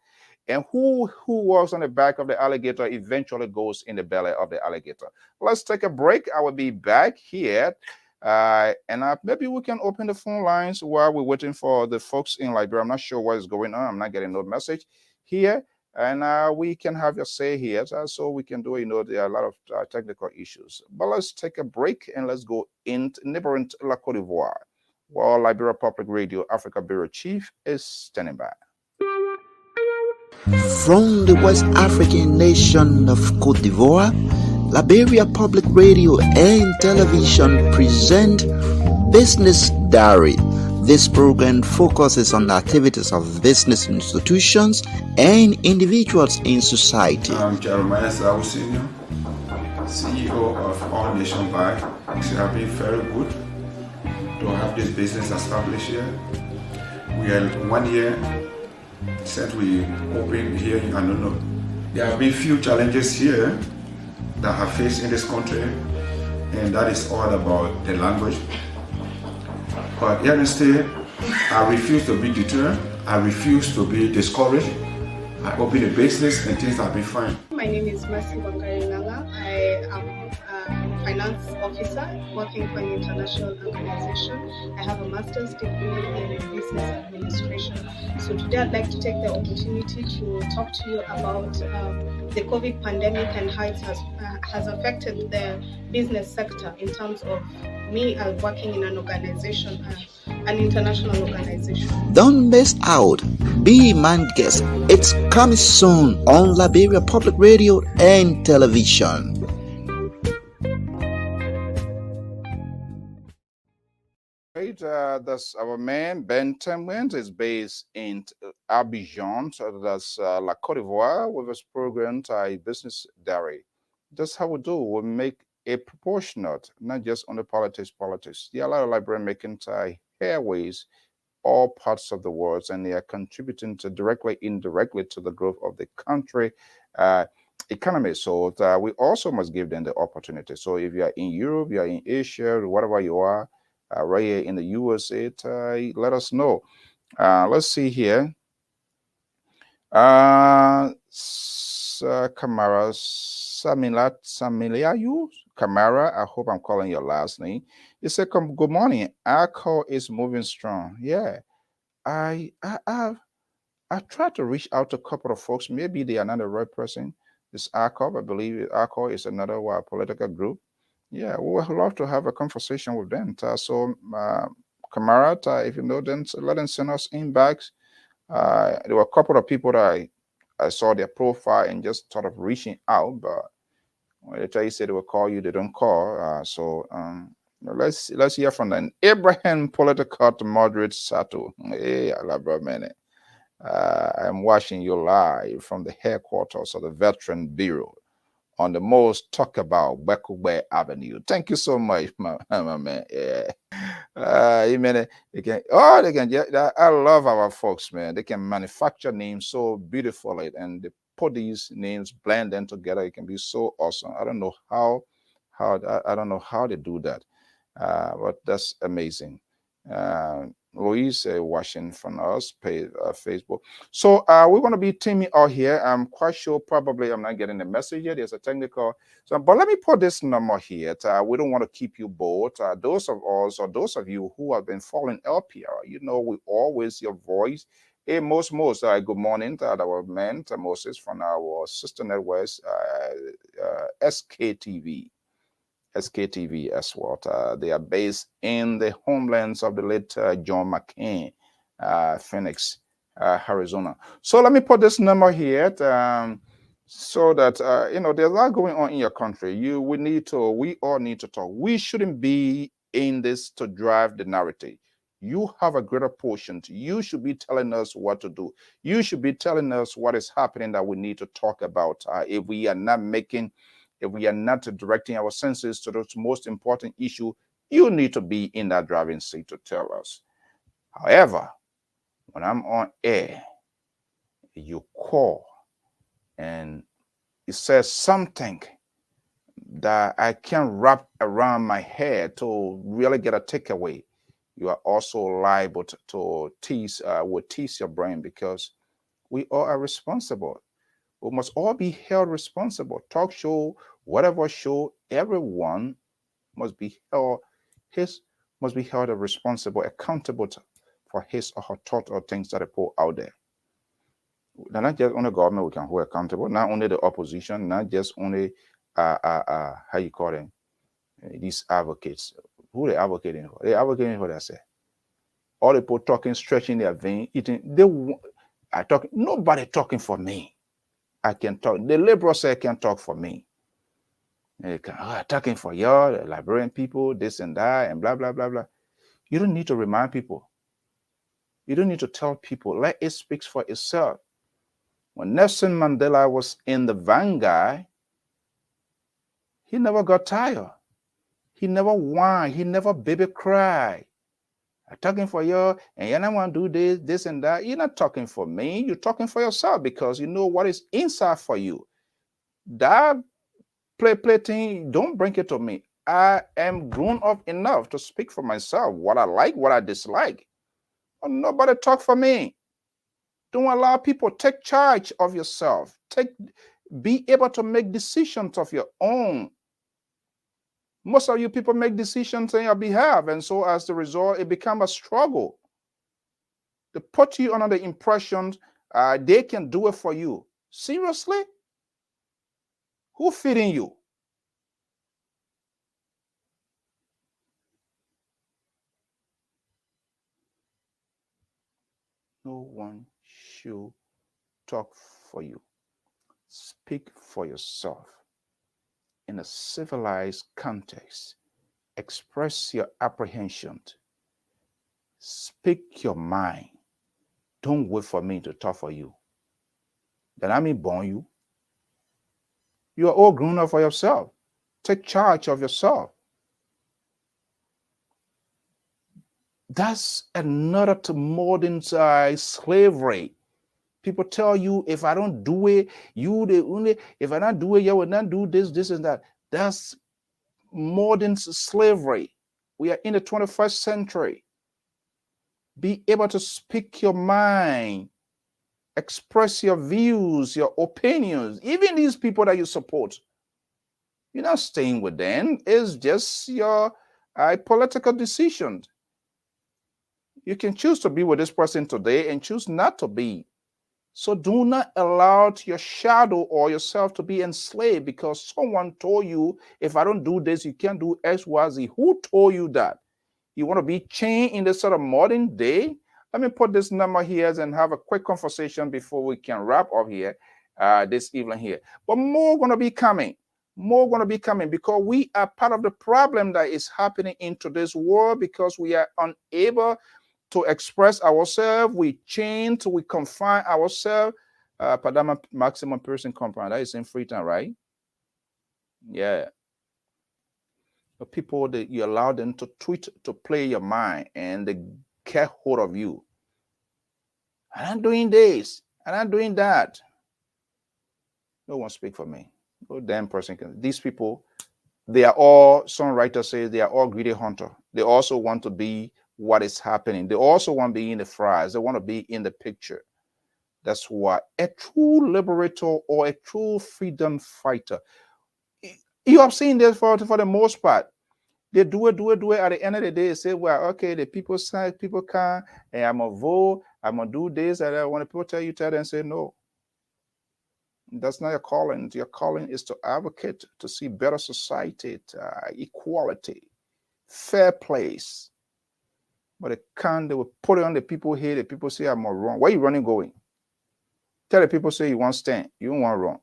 And who was on the back of the alligator eventually goes in the belly of the alligator. Let's take a break. I will be back here. And maybe we can open the phone lines while we're waiting for the folks in Liberia. I'm not sure what is going on. I'm not getting no message here. And we can have your say here. So we can do, there are a lot of technical issues. But let's take a break and let's go into neighboring La Cote d'Ivoire, while Liberia Public Radio Africa Bureau Chief is standing by. From the West African nation of Cote d'Ivoire, Liberia Public Radio and Television present Business Diary. This program focuses on the activities of business institutions and individuals in society. I'm Jeremiah Sao Senior, CEO of All Nation Bank. It has been very good to have this business established here. We are 1 year since we opened here in Anono. There have been few challenges here that have faced in this country, and that is all about the language. But here instead, I refuse to be deterred. I refuse to be discouraged. I open a business and things have been fine. My name is Mercy Wangarilanga. I am a finance officer working for an international organization. I have a master's degree in business administration. So today I'd like to take the opportunity to talk to you about the COVID pandemic and how it has affected the business sector in terms of me working in an organization, an international organization. Don't miss out. Be my guest. It's coming soon on Liberia Public Radio and Television. Right, that's our man Ben Temwent is based in Abidjan. So that's La Cote d'Ivoire with his program Business Diary. That's how we do. We make a proportionate, not just on the politics. There are a lot of Liberians making airways all parts of the world, and they are contributing to directly, indirectly to the growth of the country economy. So we also must give them the opportunity. So if you are in Europe, you are in Asia, whatever you are, right here in the USA, let us know. Let's see here. Kamara Samiliayu Kamara, I hope I'm calling your last name. You said, good morning. Our call is moving strong. Yeah. I tried to reach out to a couple of folks. Maybe they are not the right person. This ARCOP, I believe ARCOP is another political group. Yeah, we would love to have a conversation with them. So, Kamara, if you know them, let them send us inbox. There were a couple of people that I saw their profile and just sort of reaching out, but when they tell you say they will call you, they don't call. Let's hear from them. Abraham Political Moderate Sato. Hey, I love bro, man. I'm watching you live from the headquarters of the Veteran Bureau on the most talk about Bekugbe Avenue. Thank you so much, my man. Yeah. I love our folks, man. They can manufacture names so beautifully, and they put these names, blend them together. It can be so awesome. I don't know how they do that, but that's amazing. Louise watching from us, Facebook. So we're going to be teaming out here. I'm quite sure probably I'm not getting the message yet. There's a technical. But let me put this number here. We don't want to keep you bored. Those of us or those of you who have been following Lpr, we always your voice. Hey, most, good morning to our man, Moses from our sister networks, SKTV. SKTV as well. They are based in the homelands of the late John McCain, Phoenix, Arizona. So let me put this number here. So that there's a lot going on in your country. We all need to talk. We shouldn't be in this to drive the narrative. You have a greater portion. You should be telling us what to do. You should be telling us what is happening that we need to talk about. If we are not directing our senses to the most important issue, you need to be in that driving seat to tell us. However, when I'm on air, you call and it says something that I can't wrap around my head to really get a takeaway, you are also liable to tease your brain, because we all are responsible. We must all be held responsible. Talk show, whatever show, everyone must be held responsible, accountable for his or her thought or things that they put out there. Not just only government we can hold accountable, not only the opposition, not just only how you call them, these advocates. Who they advocating for? They advocating for themselves. All the people talking, stretching their vein, eating. I talk. Nobody talking for me. I can talk. The liberal side can talk for me. They can talking for y'all, the Liberian people, this and that, and blah blah blah blah. You don't need to remind people. You don't need to tell people. Let it speak for itself. When Nelson Mandela was in the vanguard, he never got tired. He never whined. He never baby cried. I'm talking for you, and you don't want to do this and that. You're not talking for me. You're talking for yourself, because you know what is inside for you. That play thing, don't bring it to me. I am grown up enough to speak for myself, what I like, what I dislike. But nobody talk for me. Don't allow people. Take charge of yourself. Be able to make decisions of your own. Most of you people make decisions on your behalf, and so as the result, it becomes a struggle. They put you under the impression they can do it for you. Seriously? Who feeding you? No one should talk for you. Speak for yourself. In a civilized context, express your apprehension. Speak your mind. Don't wait for me to talk for you. Then I mean born you. You are all grown up for yourself. Take charge of yourself. That's another to modern slavery. People tell you, if I don't do it, if I don't do it, you will not do this and that. That's modern slavery. We are in the 21st century. Be able to speak your mind, express your views, your opinions. Even these people that you support, you're not staying with them. It's just your political decision. You can choose to be with this person today and choose not to be. So do not allow your shadow or yourself to be enslaved because someone told you, if I don't do this, you can't do X, Y, Z. Who told you that? You want to be chained in this sort of modern day? Let me put this number here and have a quick conversation before we can wrap up here this evening here. But more going to be coming. More going to be coming because we are part of the problem that is happening in today's world because we are unable to express ourselves. We change, we confine ourselves. Padama maximum person compound, that is in free time, right? Yeah. The people that you allow them to tweet, to play your mind, and they get hold of you. I'm not doing this. I'm not doing that. No one speak for me. No damn person can. These people, they are all, some writers say they are all greedy hunter. They also want to be what is happening. They also want to be in the fries. They want to be in the picture. That's why a true liberator or a true freedom fighter, you have seen this for the most part. They do it. At the end of the day, they say, well, okay, the people say, people can, and I'm going to vote, I'm going to do this. And when people tell them and say, no, that's not your calling. Your calling is to advocate, to see better society, equality, fair place. But they will put it on the people here. The people say, I'm wrong. Where are you running going? Tell the people say you want stand. You don't want wrong.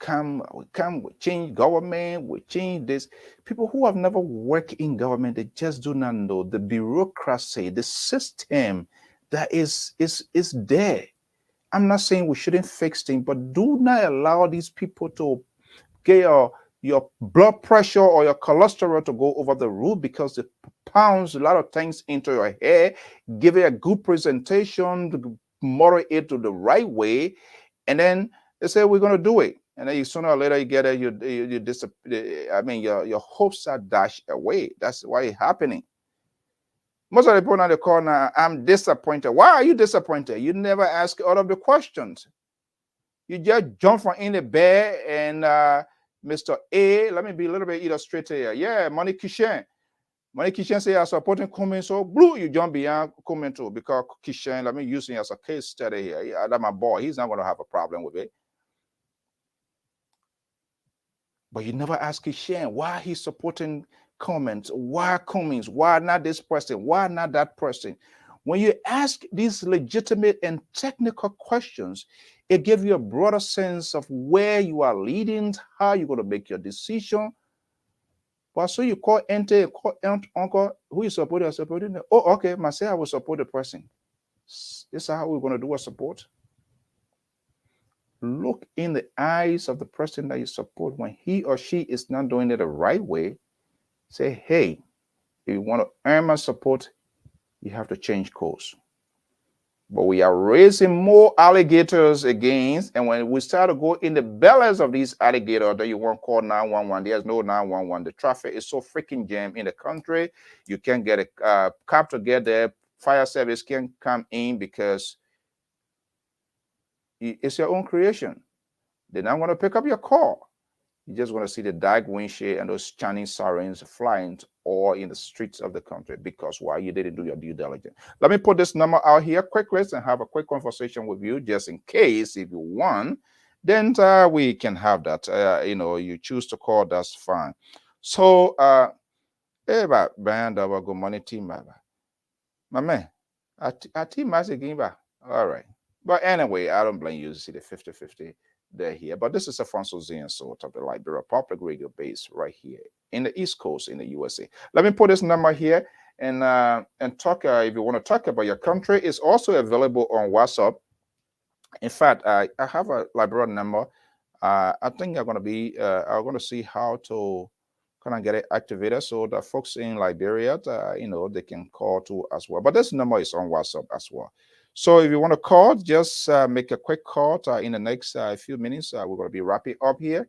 we change government, we change this. People who have never worked in government, they just do not know the bureaucracy, the system that is there. I'm not saying we shouldn't fix things, but do not allow these people to get your blood pressure or your cholesterol to go over the roof because it pounds a lot of things into your hair, give it a good presentation, model it to the right way, and then they say we're going to do it. And then you sooner or later you get it, your hopes are dashed away. That's why it's happening. Most of the people on the call now, I'm disappointed. Why are you disappointed? You never ask all of the questions. You just jump from in the bed and Mr. A, let me be a little bit illustrated here. Yeah, Money Kishen. Money Kishen say I supporting Kumin, so blue, you jump beyond Kumin too, because Kishen, let me use him as a case study here. Yeah, that's my boy. He's not going to have a problem with it. But you never ask Kishen why he's supporting comments, why Cummings, why not this person, why not that person. When you ask these legitimate and technical questions, it gives you a broader sense of where you are leading, how you're going to make your decision. But so you call auntie, call aunt, uncle, who you supporting? Oh, okay, myself, I will support the person. This is how we're going to do a support. Look in the eyes of the person that you support when he or she is not doing it the right way. Say, hey, if you want to earn my support, you have to change course. But we are raising more alligators against, and when we start to go in the bellies of these alligators that you won't call 911, there's no 911. The traffic is so freaking jammed in the country. You can't get a cop to get there. Fire service can't come in because it's your own creation. They're not going to pick up your call. You just want to see the dark windshield and those Chinese sirens flying all in the streets of the country because why? You didn't do your due diligence. Let me put this number out here quickly and have a quick conversation with you just in case if you want, then we can have that. You choose to call, that's fine. So, hey, Brian, good morning, team. My man, I team again. All right. But anyway, I don't blame you to see the 50-50 there here. But this is a Francoisian sort of the Liberia Public Radio base right here in the East Coast in the USA. Let me put this number here and talk. If you want to talk about your country, it's also available on WhatsApp. In fact, I have a Liberia number. I think I'm going to see how to kind of get it activated so that folks in Liberia, they can call too as well. But this number is on WhatsApp as well. So if you want to call, just make a quick call in the next few minutes. We're going to be wrapping up here.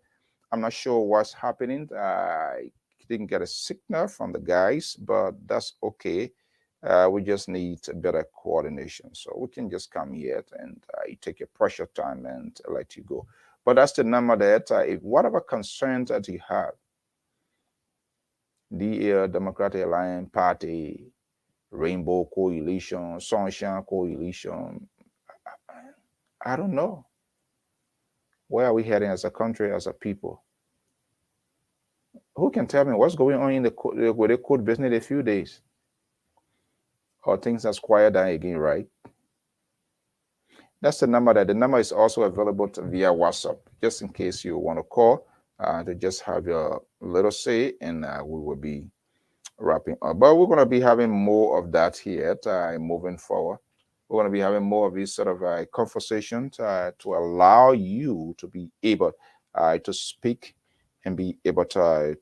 I'm not sure what's happening. I didn't get a signal from the guys, but that's okay. We just need a better coordination. So we can just come here and you take your precious time and let you go. But that's the number that if whatever concerns that you have, the Democratic Alliance Party, Rainbow Coalition, Sunshine Coalition, I don't know. Where are we heading as a country, as a people? Who can tell me what's going on in the code business in a few days? Or things that's quiet down again, right? That's the number. The number is also available via WhatsApp, just in case you want to call to just have your little say, and we will be wrapping up. But we're going to be having more of that here moving forward. We're going to be having more of these sort of conversations to allow you to be able to speak and be able to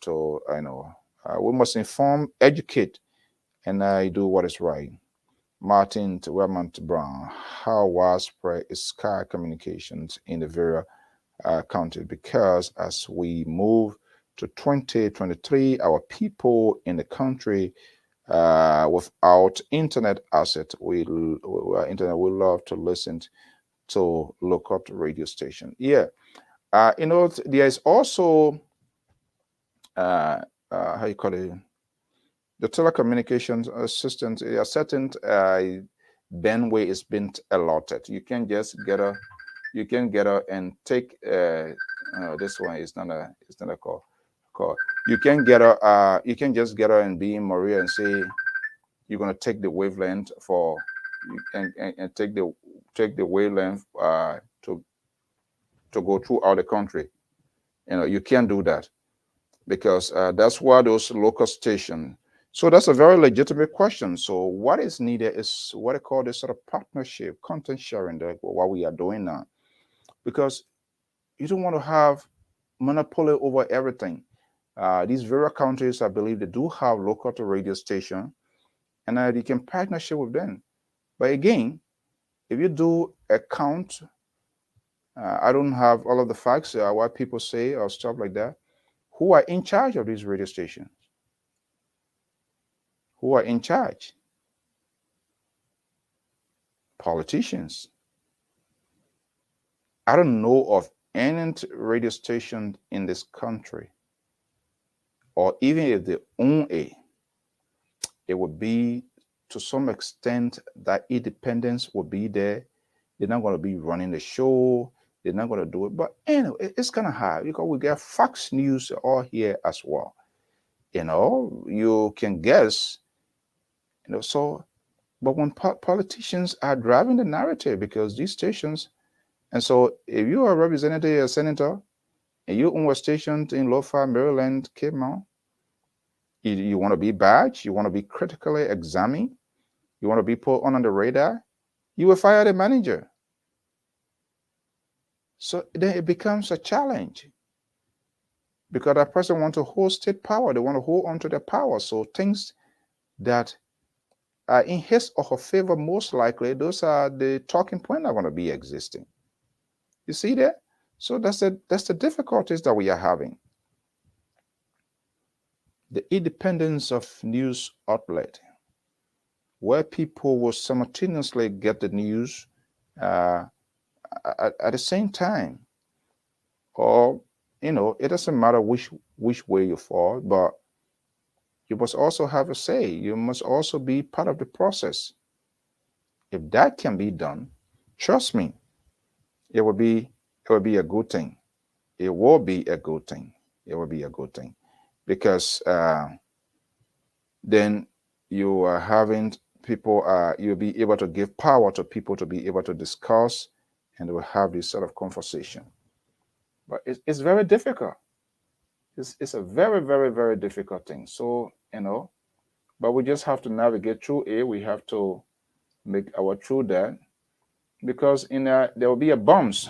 we must inform, educate, and do what is right. Martin Wilmont Brown, how widespread is Sky Communications in the various counties? Because as we move to 2023, our people in the country without internet asset, we love to listen to local radio station. Yeah, there is also how you call it, the telecommunications assistance. A certain bandwidth is being allotted. You can just get her and take this one is not a call. You can get her. You can just get her and be in Maria and say you're gonna take the wavelength for and take the wavelength to go throughout the country. You can't do that because that's why those local stations. So that's a very legitimate question. So what is needed is what I call this sort of partnership, content sharing, like what we are doing now, because you don't want to have monopoly over everything. These various countries, I believe, they do have local radio station, and you can partnership with them. But again, if you do a count, I don't have all of the facts, what people say or stuff like that. Who are in charge of these radio stations? Who are in charge? Politicians. I don't know of any radio station in this country, or even if they own it would be to some extent that independence will be there. They're not going to be running the show. They're not going to do it. But anyway, it's kind of hard because we get Fox News all here as well. You can guess, so, but when politicians are driving the narrative, because these stations, and so if you are a representative, a senator, and you own a station in Lofa, Maryland, Cape Mount, you want to be badged, you want to be critically examined, you want to be put on the radar, you will fire the manager. So then it becomes a challenge because that person wants to hold state power. They want to hold on to their power. So things that are in his or her favor, most likely, those are the talking point that are going to be existing. You see that? So that's the difficulties that we are having. The independence of news outlet, where people will simultaneously get the news at the same time, or it doesn't matter which way you fall, but you must also have a say. You must also be part of the process. If that can be done, trust me, it will be a good thing. It will be a good thing. It will be a good thing, because then you are having people. You'll be able to give power to people to be able to discuss, and they will have this sort of conversation. But it's very difficult. It's a very, very, very difficult thing. So, but we just have to navigate through it. We have to make our through that, because there will be a bumps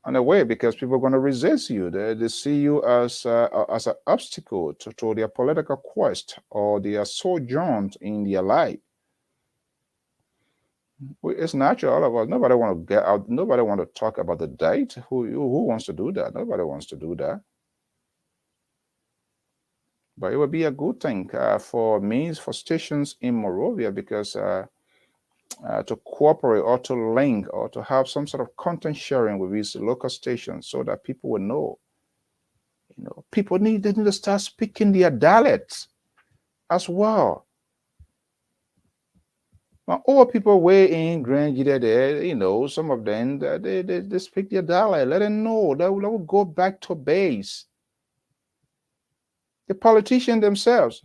on the way, because people are going to resist you. They see you as an obstacle to their political quest or their sojourn in their life. It's natural. All of us. Nobody want to get out. Nobody want to talk about the date. Who wants to do that? Nobody wants to do that. But it would be a good thing for stations in Monrovia, because to cooperate or to link or to have some sort of content sharing with these local stations, so that people will know. People need to start speaking their dialects as well. All people way in Grand there, some of them they speak their dialect. Let them know. They will go back to base. The politicians themselves,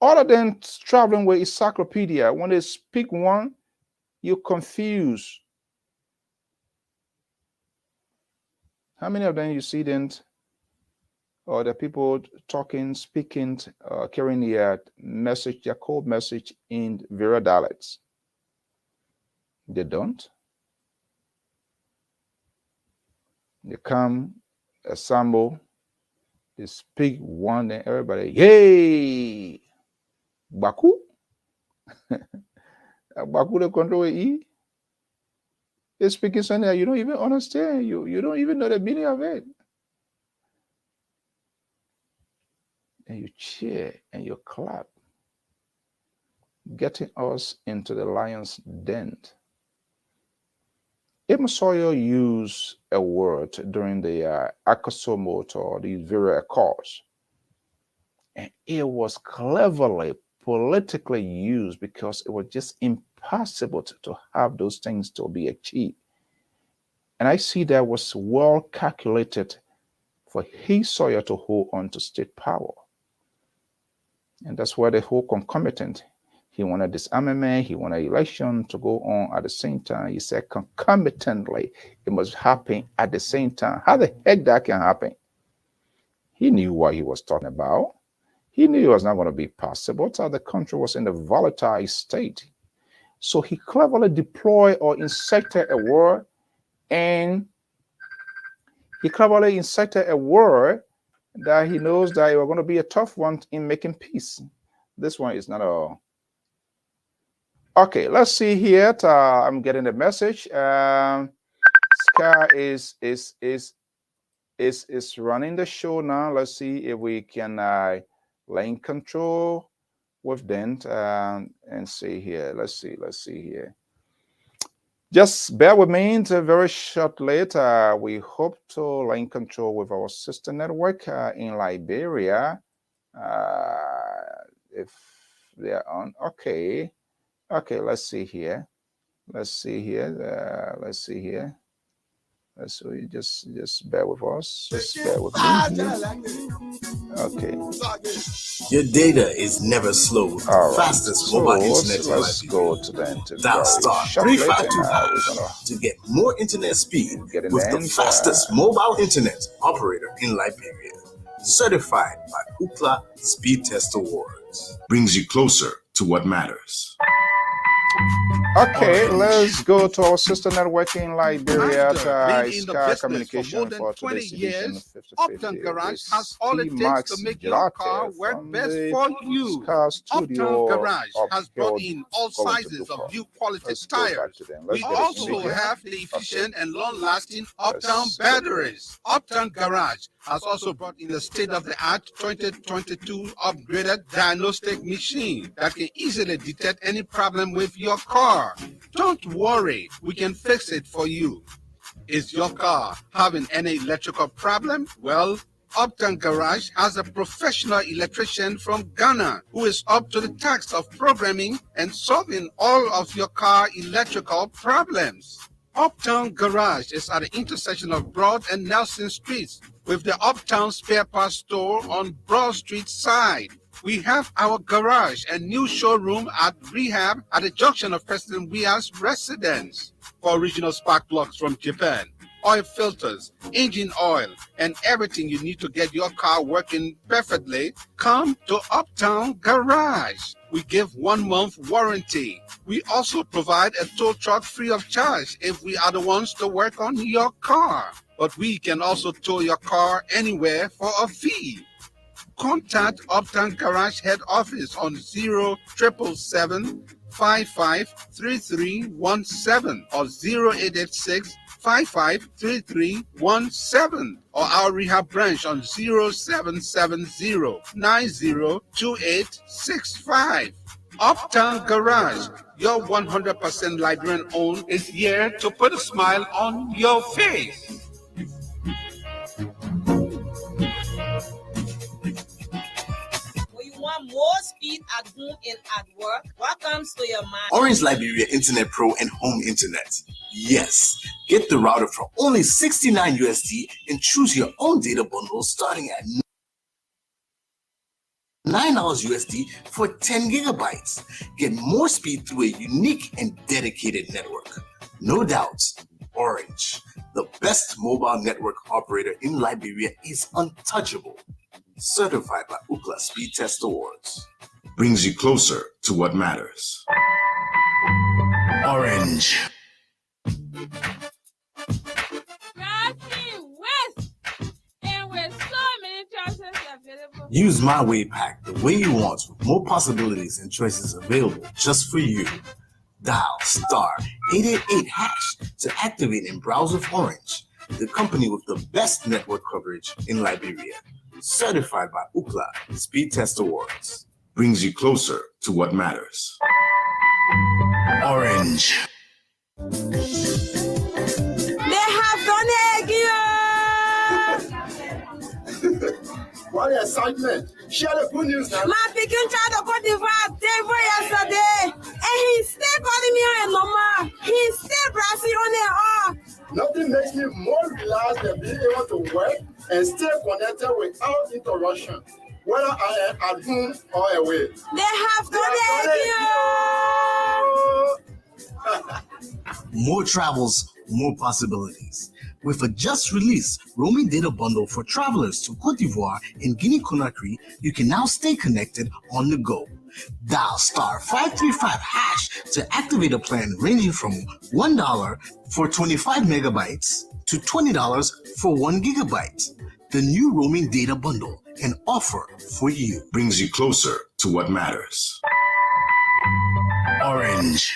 all of them traveling with encyclopedia. When they speak one, you confuse. How many of them you see then, or the people talking, speaking, carrying their message, their code message in various dialects? They don't. They come, assemble, they speak one, and everybody, hey, Baku. Baku the control E. They're speaking something that you don't even understand. You don't even know the meaning of it. And you cheer and you clap, getting us into the lion's den. Ibn Sawyer used a word during the Akosomot, or the various accords, and it was cleverly politically used, because it was just impossible to have those things to be achieved. And I see that was well calculated for Sawyer to hold on to state power. And that's where the whole concomitant, He wanted disarmament. He wanted election to go on at the same time. He said concomitantly, it must happen at the same time. How the heck that can happen? He knew what he was talking about. He knew it was not going to be possible. So the country was in a volatile state. So he cleverly deployed or inserted a word, and he cleverly inserted a word that he knows that it was going to be a tough one in making peace. This one is not a... Okay, let's see here. I'm getting the message. Sky is running the show now. Let's see if we can link control with them and see here. Let's see here. Just bear with me. Until very shortly. We hope to link control with our sister network in Liberia. If they're on, okay. Let's see here. Let's see. Just bear with us. Just bear with me. Okay. Your data is never slow. All right. Fastest mobile internet. Let's go to the internet. Dial star 352 to get more internet speed with the fastest mobile internet operator in Liberia. Certified by Ookla Speed Test Awards. Brings you closer to what matters. Okay, let's go to our sister network in Liberia. Sky Communication for today's edition of 50/50. Uptown Garage has all it takes to make your car work best for you. Uptown Garage has brought in all sizes of new quality tires. We also have the efficient and long-lasting Uptown batteries. Uptown Garage has also brought in the state-of-the-art 2022 upgraded diagnostic machine that can easily detect any problem with your car. Don't worry, we can fix it for you. Is your car having any electrical problem? Well, Uptown Garage has a professional electrician from Ghana who is up to the task of programming and solving all of your car electrical problems. Uptown Garage is at the intersection of Broad and Nelson Streets with the Uptown Spare Parts Store on Broad Street side. We have our garage and new showroom at Rehab at the junction of President Weah's residence. For original spark plugs from Japan, oil filters, engine oil, and everything you need to get your car working perfectly, come to Uptown Garage. We give 1 month warranty. We also provide a tow truck free of charge if we are the ones to work on your car. But we can also tow your car anywhere for a fee. Contact Uptown Garage head office on 0777 553317 or 0886 553317 or our rehab branch on 0770 902865. Uptown Garage, your 100% Liberian owned, is here to put a smile on your face. More speed at home and at work. What comes to your mind? Orange Liberia Internet Pro and Home Internet. Yes, get the router for only $69 USD and choose your own data bundle starting at $9 USD for 10 gigabytes. Get more speed through a unique and dedicated network. No doubts, Orange, the best mobile network operator in Liberia, is untouchable. Certified by Ookla Speed Test Awards. Brings you closer to what matters. Orange. Use My Way Pack the way you want, with more possibilities and choices available just for you. Dial star 888 hash to activate and browse with Orange, the company with the best network coverage in Liberia. Certified by Ookla Speed Test Awards. Brings you closer to what matters. Orange. They have done it again. What excitement! Share the good news now. My picking tried to put the table yesterday, and he's still calling me on a number. He's still browsing on it all. Nothing makes me more relaxed than being able to work and stay connected without interruption. whether I am at home or away. They have to thank you. More travels, more possibilities. With a just released roaming data bundle for travelers to Cote d'Ivoire and Guinea-Conakry, you can now stay connected on the go. Dial *535# to activate a plan ranging from $1 for 25 megabytes to $20 for 1 gigabyte. The new roaming data bundle, an offer for you. Brings you closer to what matters. Orange.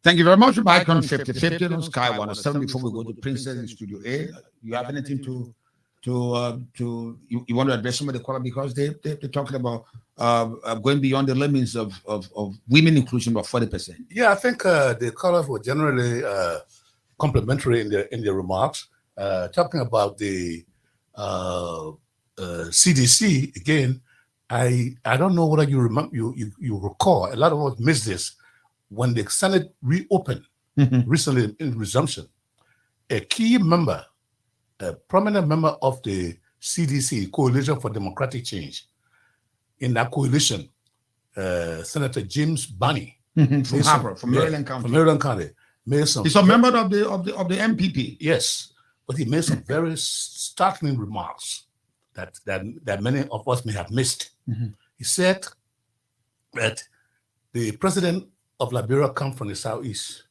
Thank you very much. We're back on 50/50 on Sky 107. Before we go to Princess in Studio A, you have anything you want to address some of the caller, because they're talking about going beyond the limits of women inclusion by 40%. Yeah, I think the callers were generally complimentary in their remarks, talking about the CDC again. I don't know whether you remember, you recall, a lot of us missed this when the Senate reopened recently in resumption. A key member, a prominent member of the CDC, Coalition for Democratic Change, in that coalition, Senator James Barney from Harper, from Maryland County. From Maryland County, made some. He's a member of the MPP. Yes, but he made some very startling remarks that many of us may have missed. He said that the president of Liberia come from the southeast.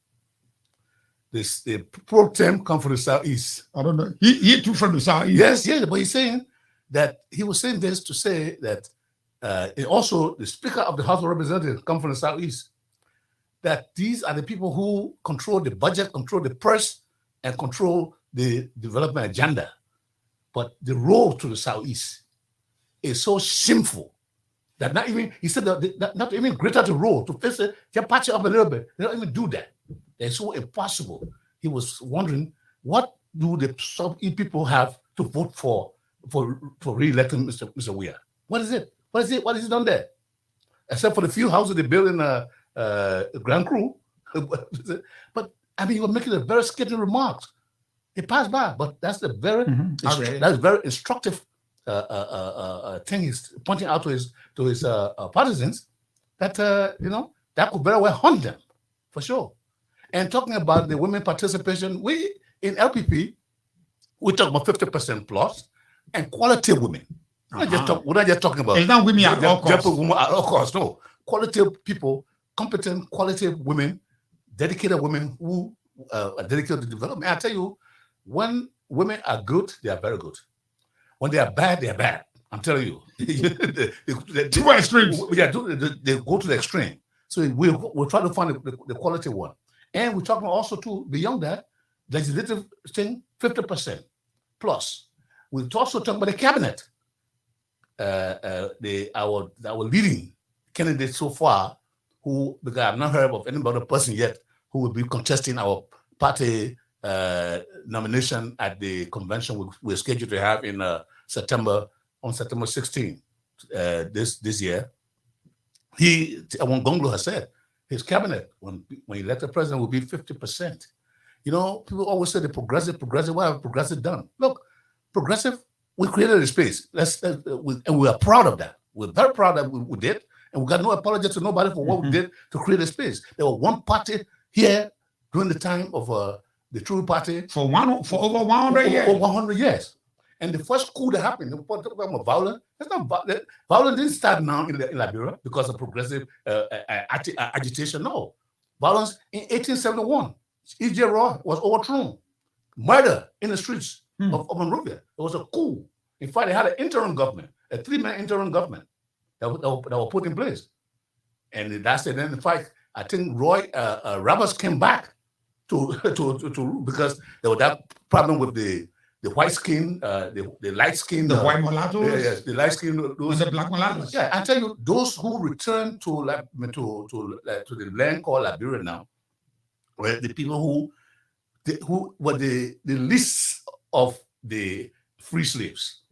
The pro tem come from the southeast. I don't know. He too from the southeast. Yes, but he's saying that he was saying this to say that and also the Speaker of the House of Representatives come from the southeast. That these are the people who control the budget, control the purse, and control the development agenda. But the road to the southeast is so shameful that not even, he said that not even greater the road to fix it, just patch it up a little bit. They don't even do that. They're so impossible. He was wondering, what do the people have to vote for re-electing Mr. Weah? What is it? What is he done there? Except for the few houses they built in Grand Cru. But I mean, he was making a very scathing remarks. He passed by, but that's the very that's very instructive thing he's pointing out to his partisans, that that could very well haunt them for sure. And talking about the women participation, we in LPP we talk about 50% plus and quality women. We're not just talking about it's not women at all costs. At all costs, no. Quality people, competent, quality women, dedicated women who are dedicated to development. I tell you, when women are good, they are very good. When they are bad, they are bad. I'm telling you. Two extremes. Yeah, they go to the extreme. So we'll try to find the quality one. And we're talking also too, beyond that, legislative thing, 50% plus. We're also talking about the cabinet. Our leading candidate so far, because I've not heard of any other person yet who will be contesting our party nomination at the convention we're scheduled to have in September 16th this year. Wangonglo has said his cabinet, when he elected president, will be 50%. People always say the progressive. What have progressive done? Look, progressive, we created a space. And we are proud of that. We're very proud that we did, and we got no apology to nobody for what we did to create a space. There was one party here during the time of the True Party for over 100 years. Over 100 years. And the first coup that happened, violence. It's not violence. Violence didn't start now in Liberia because of progressive agitation. No. Violence in 1871. E.J. Roy was overthrown. Murder in the streets of Monrovia. It was a coup. In fact, they had an interim government, a 3-man interim government that were put in place. And that's it. And in fact, I think Roy Roberts came back to because there was that problem with the white skin, the light skin, the white mulattoes, yes, the light skin, those, the black mulattoes. Yeah, I tell you, those who return to the land called Liberia now were the people who were the least of the free slaves.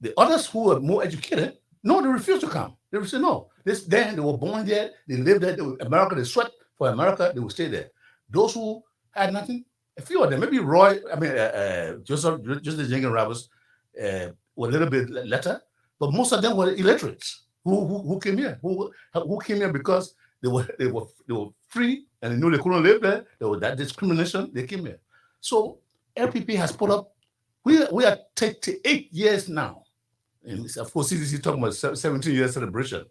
The others who were more educated, no, they refused to come. They said no. They were born there, they lived there, America, they sweat for America, they would stay there. Those who had nothing, a few of them, maybe Roy, Joseph Jenkins Roberts, were a little bit later, but most of them were illiterates who came here, who came here because they were free and they knew they couldn't live there. There was that discrimination. They came here. So LPP has put up. We are 38 years now, and of course CDC talking about 17 years celebration,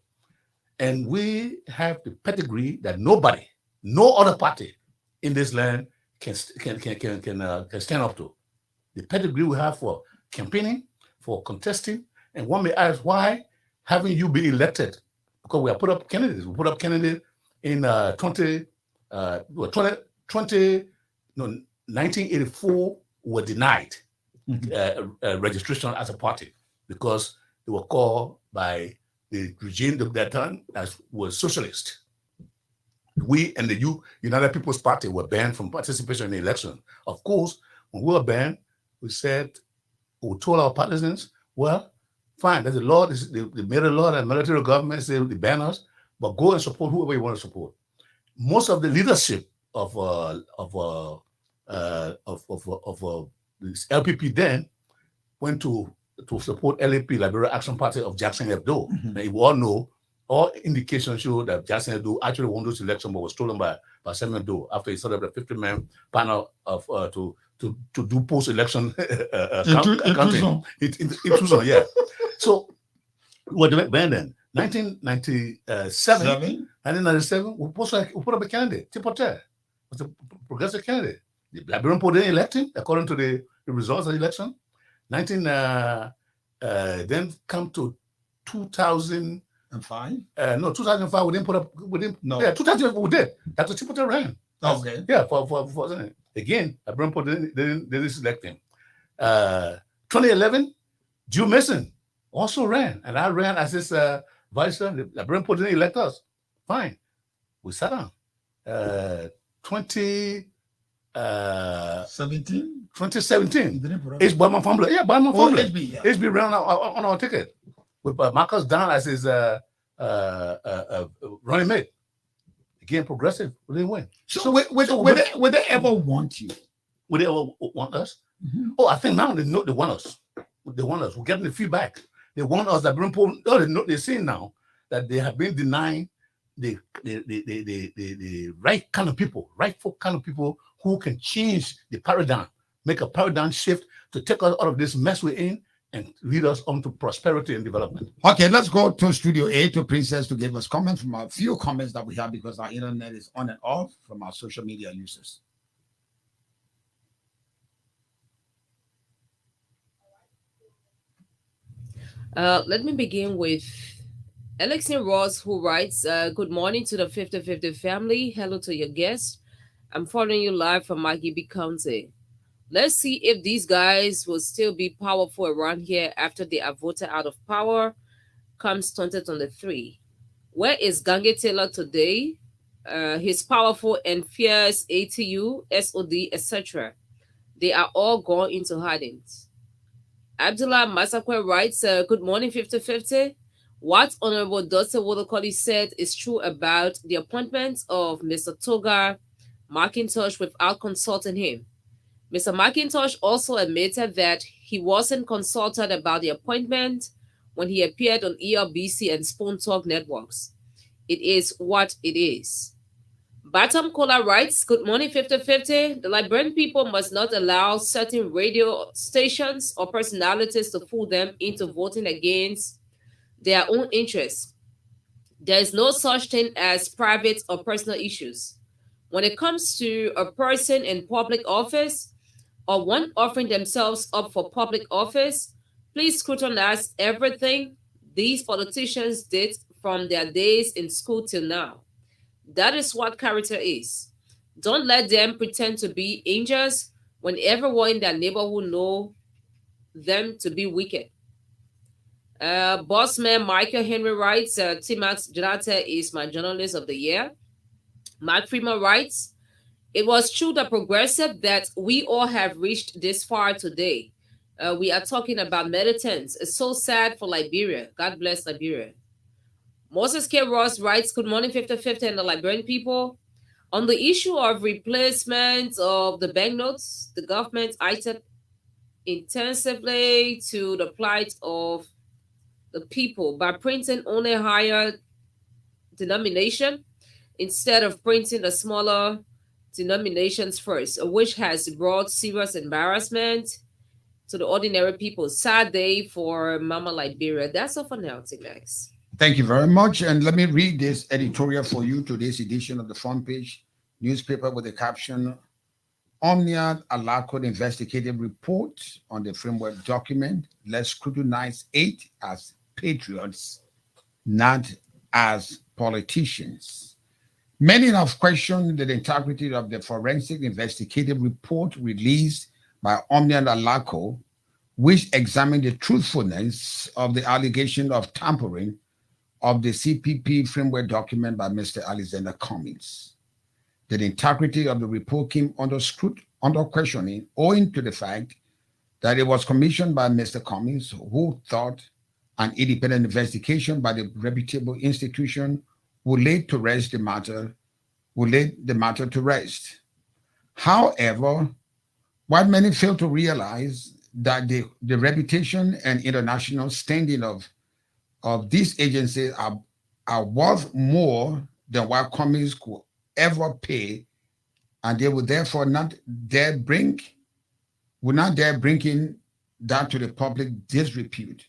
and we have the pedigree that nobody, no other party in this land can stand up to. The pedigree we have for campaigning, for contesting, and one may ask, why haven't you been elected? Because we have put up candidates. We put up candidates in 1984 were denied registration as a party because they were called by the regime of that time as was socialist. We and the United People's Party were banned from participation in the election. Of course, when we were banned, we told our partisans, well, fine, there's a law, they made a law that military government say they ban us, but go and support whoever you want to support. Most of the leadership of this LPP then went to support LAP, Liberia Action Party of Jackson Hebdo. And you all know, all indications show that Jackson Hebdo actually won this election, but was stolen by Samuel Doe after he set up a 50-man panel of to do post-election accounting. Intrusion, yeah. So what banned then? 1997, we put up a candidate, Tipote was a progressive candidate. The Liberian Party didn't elect him according to the results of the election. Then come to 2005. No, 2005 we didn't put up. We didn't. No. Yeah, 2005 we did. That's what Tipote ran. Okay. Yeah, for again, Liberian Party didn't select him. 2011, Joe Mason also ran, and I ran as his vice president. The Liberian Party didn't elect us. Fine, we sat down. 2017. It's Bama Family. Yeah, Bama Family. HB ran on our ticket with Marcus Down as his running mate. Again, progressive. We didn't win. So would they ever want you? Would they ever want us? Mm-hmm. Oh, I think now they know they want us. They want us. We're getting the feedback. They want us. They're saying now that they have been denying the right kind of people, rightful kind of people who can change the paradigm, make a paradigm shift to take us out of this mess we're in and lead us on to prosperity and development. Okay, let's go to Studio A to Princess to give us comments from a few comments that we have because our internet is on and off from our social media users. Let me begin with Alexine Ross, who writes, good morning to the 50-50 family. Hello to your guests. I'm following you live from Maggie County. Let's see if these guys will still be powerful around here after they are voted out of power comes 2023. Where is Gange Taylor today? His powerful and fierce ATU, SOD, etc. They are all gone into hiding. Abdullah Masakwe writes, good morning, 50-50. What Honorable Dr. Wodokoli said is true about the appointment of Mr. Togar McIntosh without consulting him. Mr. McIntosh also admitted that he wasn't consulted about the appointment when he appeared on ELBC and Spoon Talk networks. It is what it is. Batam Kola writes, good morning, 50-50. The Liberian people must not allow certain radio stations or personalities to fool them into voting against their own interests. There is no such thing as private or personal issues. When it comes to a person in public office or one offering themselves up for public office, please scrutinize everything these politicians did from their days in school till now. That is what character is. Don't let them pretend to be angels when everyone in their neighborhood know them to be wicked. Bossman Michael Henry writes, T-Max Jlateh is my journalist of the year. Mark Freeman writes, it was true the progressive that we all have reached this far today. We are talking about militants. It's so sad for Liberia. God bless Liberia. Moses K. Ross writes, good morning, 50-50 and the Liberian people. On the issue of replacement of the banknotes, the government acted intensively to the plight of the people by printing only higher denomination instead of printing the smaller denominations first, which has brought serious embarrassment to the ordinary people. Sad day for Mama Liberia. That's all for now, T-Max. Thank you very much. And let me read this editorial for you, today's edition of the front page newspaper with the caption, Omnia Alakod investigative report on the framework document. Let's scrutinize it as patriots, not as politicians. Many have questioned the integrity of the forensic investigative report released by Omnia Alakod, which examined the truthfulness of the allegation of tampering of the CPP framework document by Mr. Alexander Cummings. The integrity of the report came under questioning owing to the fact that it was commissioned by Mr. Cummings, who thought an independent investigation by the reputable institution would lay the matter to rest. However, what many fail to realize that the reputation and international standing of these agencies are worth more than what Cummings could ever pay, and they would therefore not dare bring in that to the public disrepute.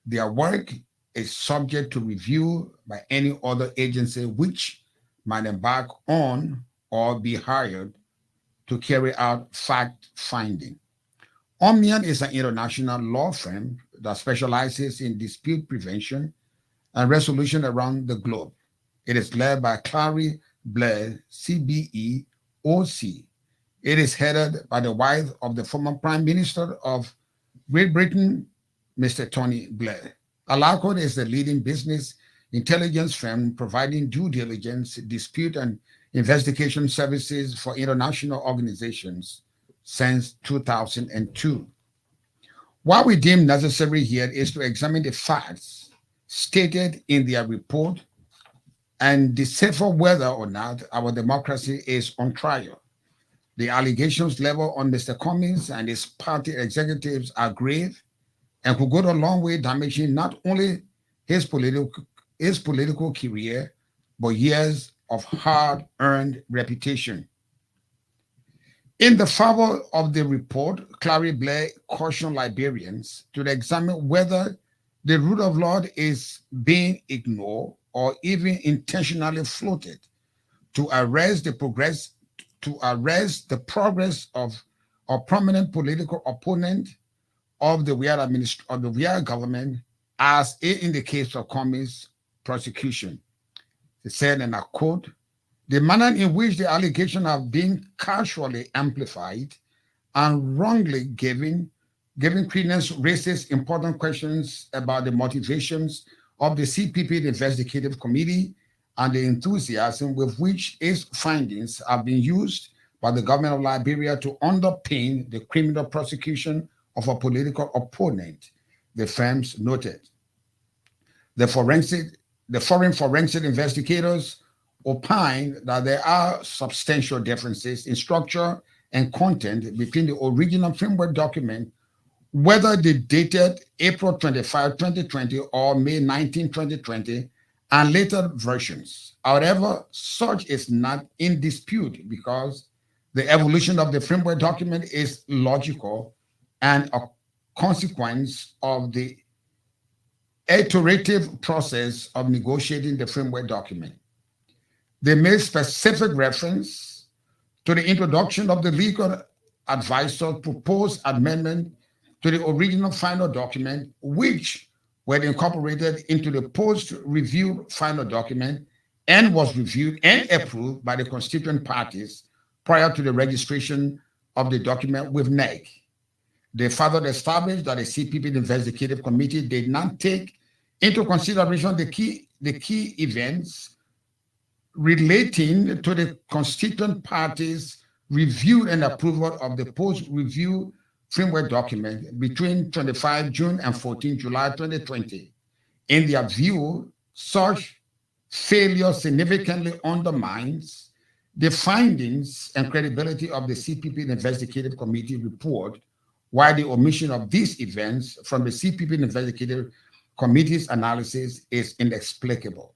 Their work is subject to review by any other agency which might embark on or be hired to carry out fact-finding. Omnian is an international law firm that specializes in dispute prevention and resolution around the globe. It is led by Clary Blair, CBE, OC. It is headed by the wife of the former Prime Minister of Great Britain, Mr. Tony Blair. Alakod is the leading business intelligence firm providing due diligence, dispute, and investigation services for international organizations since 2002. What we deem necessary here is to examine the facts stated in their report and decipher whether or not our democracy is on trial. The allegations leveled on Mr. Cummings and his party executives are grave and could go a long way damaging not only his political career, but years of hard-earned reputation. In the favor of the report, Clary Blair cautioned Liberians to examine whether the rule of law is being ignored or even intentionally floated to arrest the progress of a prominent political opponent of the real government, as in the case of Cummings' prosecution. He said, and I quote, "The manner in which the allegations have been casually amplified and wrongly given credence raises important questions about the motivations of the CPP Investigative Committee and the enthusiasm with which its findings have been used by the government of Liberia to underpin the criminal prosecution of a political opponent," the firms noted. The foreign forensic investigators opined that there are substantial differences in structure and content between the original framework document, whether they dated April 25, 2020 or May 19, 2020, and later versions. However, such is not in dispute because the evolution of the framework document is logical and a consequence of the iterative process of negotiating the framework document. They made specific reference to the introduction of the legal advisor's proposed amendment to the original final document, which were incorporated into the post-review final document and was reviewed and approved by the constituent parties prior to the registration of the document with NEC. They further established that the CPP Investigative Committee did not take into consideration the key events relating to the constituent parties' review and approval of the post-review framework document between 25 June and 14 July 2020. In their view, such failure significantly undermines the findings and credibility of the CPP Investigative Committee report, while the omission of these events from the CPP Investigative committee's analysis is inexplicable.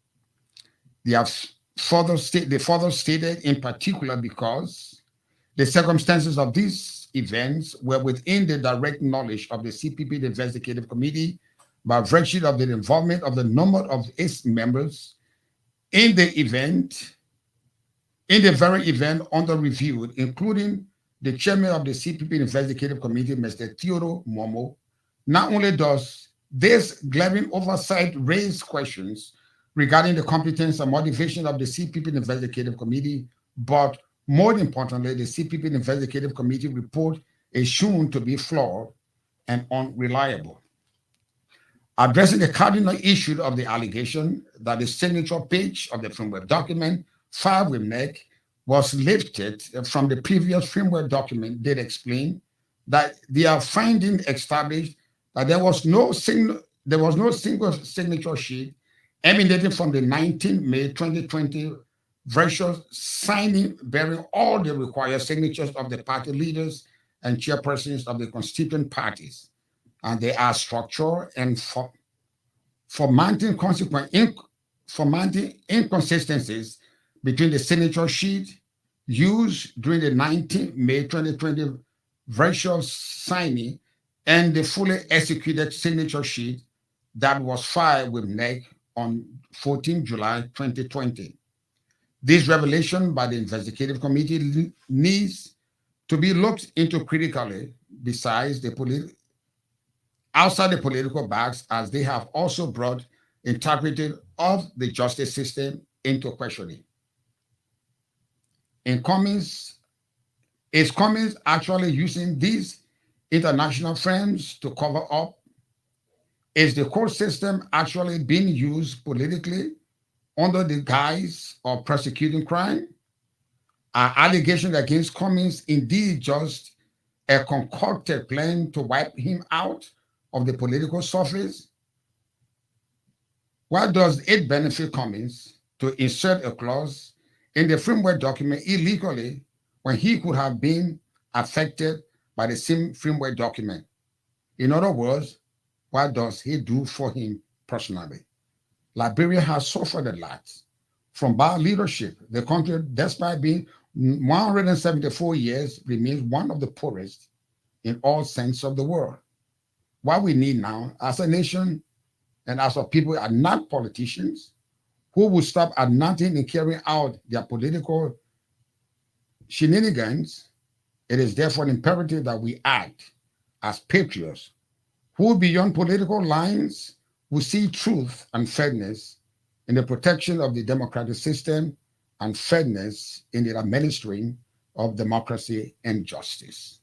They have further stated in particular because the circumstances of these events were within the direct knowledge of the CPP Investigative Committee by virtue of the involvement of the number of its members in the very event under review, including the chairman of the CPP Investigative Committee, Mr. Theodore Momo. Not only does this glaring oversight raise questions regarding the competence and motivation of the CPP Investigative Committee, but more importantly, the CPP Investigative Committee report is shown to be flawed and unreliable. Addressing the cardinal issue of the allegation that the signature page of the framework document filed with NEC was lifted from the previous framework document, did explain that their finding established that there was no single signature sheet emanating from the 19 May 2020 version signing bearing all the required signatures of the party leaders and chairpersons of the constituent parties. And they are structural and formatting inconsistencies between the signature sheet used during the 19 May 2020 virtual signing and the fully executed signature sheet that was filed with NEC on 14 July 2020. This revelation by the investigative committee needs to be looked into critically besides outside the political box, as they have also brought integrity of the justice system into questioning. Is Cummings actually using these international firms to cover up? Is the court system actually being used politically under the guise of prosecuting crime? Are allegations against Cummings indeed just a concocted plan to wipe him out of the political surface? Why does it benefit Cummings to insert a clause in the framework document illegally when he could have been affected by the same framework document? In other words, what does he do for him personally? Liberia has suffered a lot from bad leadership. The country, despite being 174 years, remains one of the poorest in all sense of the word. What we need now as a nation and as a people are not politicians who will stop at nothing in carrying out their political shenanigans. It is therefore imperative that we act as patriots who, beyond political lines, will see truth and fairness in the protection of the democratic system and fairness in the administering of democracy and justice.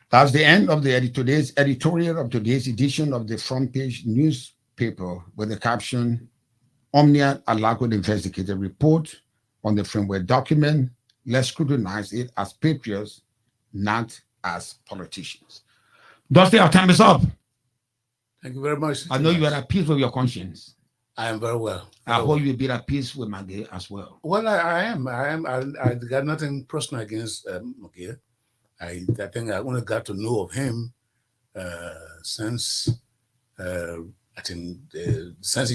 That's the end of today's editorial of today's edition of the front page newspaper with the caption, Omnia Alago Investigative Report on the framework document. Let's scrutinize it as patriots, not as politicians. Dusty, our time is up. Thank you very much. I know you are at peace with your conscience. I am very well. I hope you'll be at peace with Maggie as well. Well, I am. I got nothing personal against Maggie. I think I only got to know of him since I think since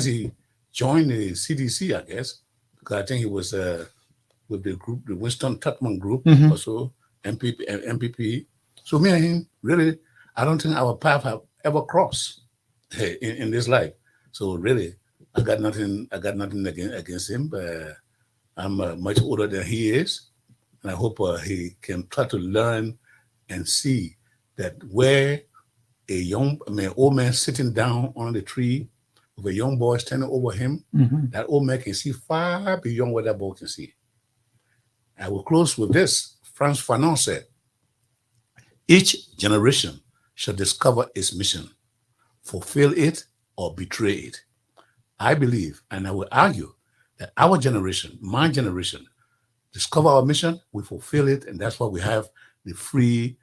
he joined the CDC, I guess, because I think he was with the group, the Winston Tuckman group, also MPP. So me and him, really, I don't think our path have ever crossed in this life. So really, I got nothing against him. But I'm much older than he is, and I hope he can try to learn and see that where old man sitting down on the tree with a young boy standing over him, that old man can see far beyond what that boy can see. I will close with this. Frantz Fanon said, each generation shall discover its mission, fulfill it or betray it. I believe, and I will argue, that our generation, my generation, discover our mission, we fulfill it, and that's why we have the free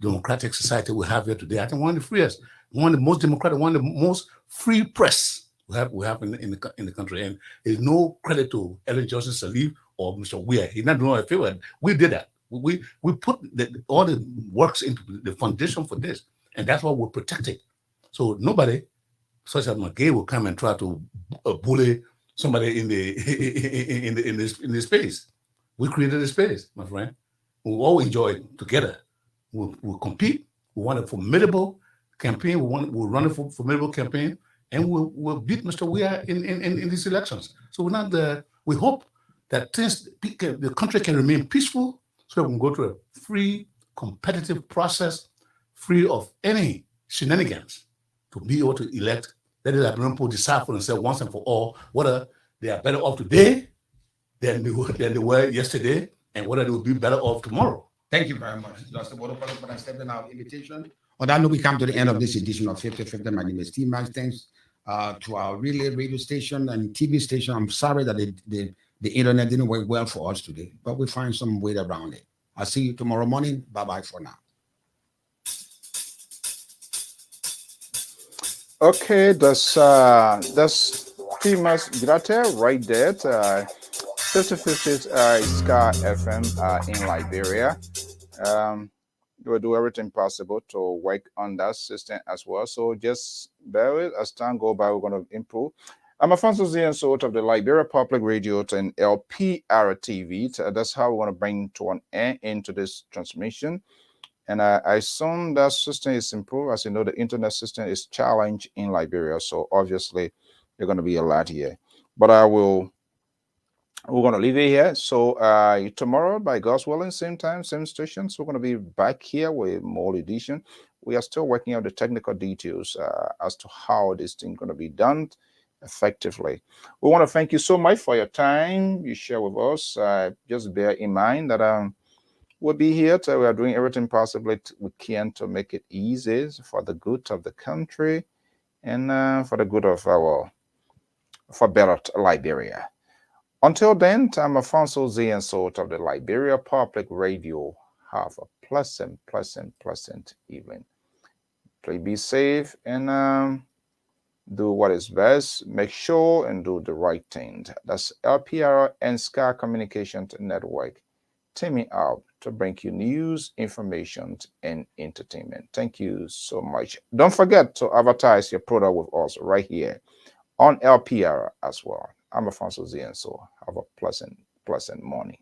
democratic society we have here today. I think one of the freest, one of the most democratic, one of the most free press we have in the country. And there's no credit to Ellen Johnson Sirleaf or Mr. Weir. He's not doing a favor. We did that. We put all the works into the foundation for this, and that's why we're protected. So nobody such as McGay will come and try to bully somebody in the space. We created a space, my friend. We all enjoy it together. We'll compete. We want a formidable campaign. We'll run a formidable campaign, and we'll beat Mr. Weah in these elections. So we're not we hope that the country can remain peaceful, so we can go through a free, competitive process, free of any shenanigans, to be able to elect. Let the Liberian people decide for themselves once and for all whether they are better off today than they were yesterday, and whether they will be better off tomorrow. Thank you very much, Dr. Bodo, for accepting our invitation. On that note, we come to the end of this edition of 50/50. My name is Steve Max. Thanks to our relay radio station and TV station. I'm sorry that the internet didn't work well for us today, but we find some way around it. I'll see you tomorrow morning. Bye-bye for now. Okay, that's pretty much Jlateh right there. 50/50 Sky FM in Liberia. We'll do everything possible to work on that system as well. So just bear with as time go by, we're going to improve. I'm Alfonso Zienso of the Liberia Public Radio and Lpr-Tv. That's how we're going to bring to an end into this transmission. And I assume that system is improved. As you know, the internet system is challenged in Liberia. So obviously, there's going to be a lot here. But we're going to leave it here. So tomorrow, by God's willing, same time, same stations, we're going to be back here with more edition. We are still working out the technical details as to how this thing is going to be done effectively. We want to thank you so much for your time you share with us. Just bear in mind that we'll be here. We are doing everything possible we can to make it easy for the good of the country and for the good of for better Liberia. Until then, I'm Alfonso Zienso of the Liberia Public Radio. Have a pleasant evening. Please be safe and do what is best. Make sure and do the right thing. That's LPR and Sky Communications Network teaming up to bring you news, information, and entertainment. Thank you so much. Don't forget to advertise your product with us right here on LPR as well. I'm Alfonso Zienso. Have a pleasant morning.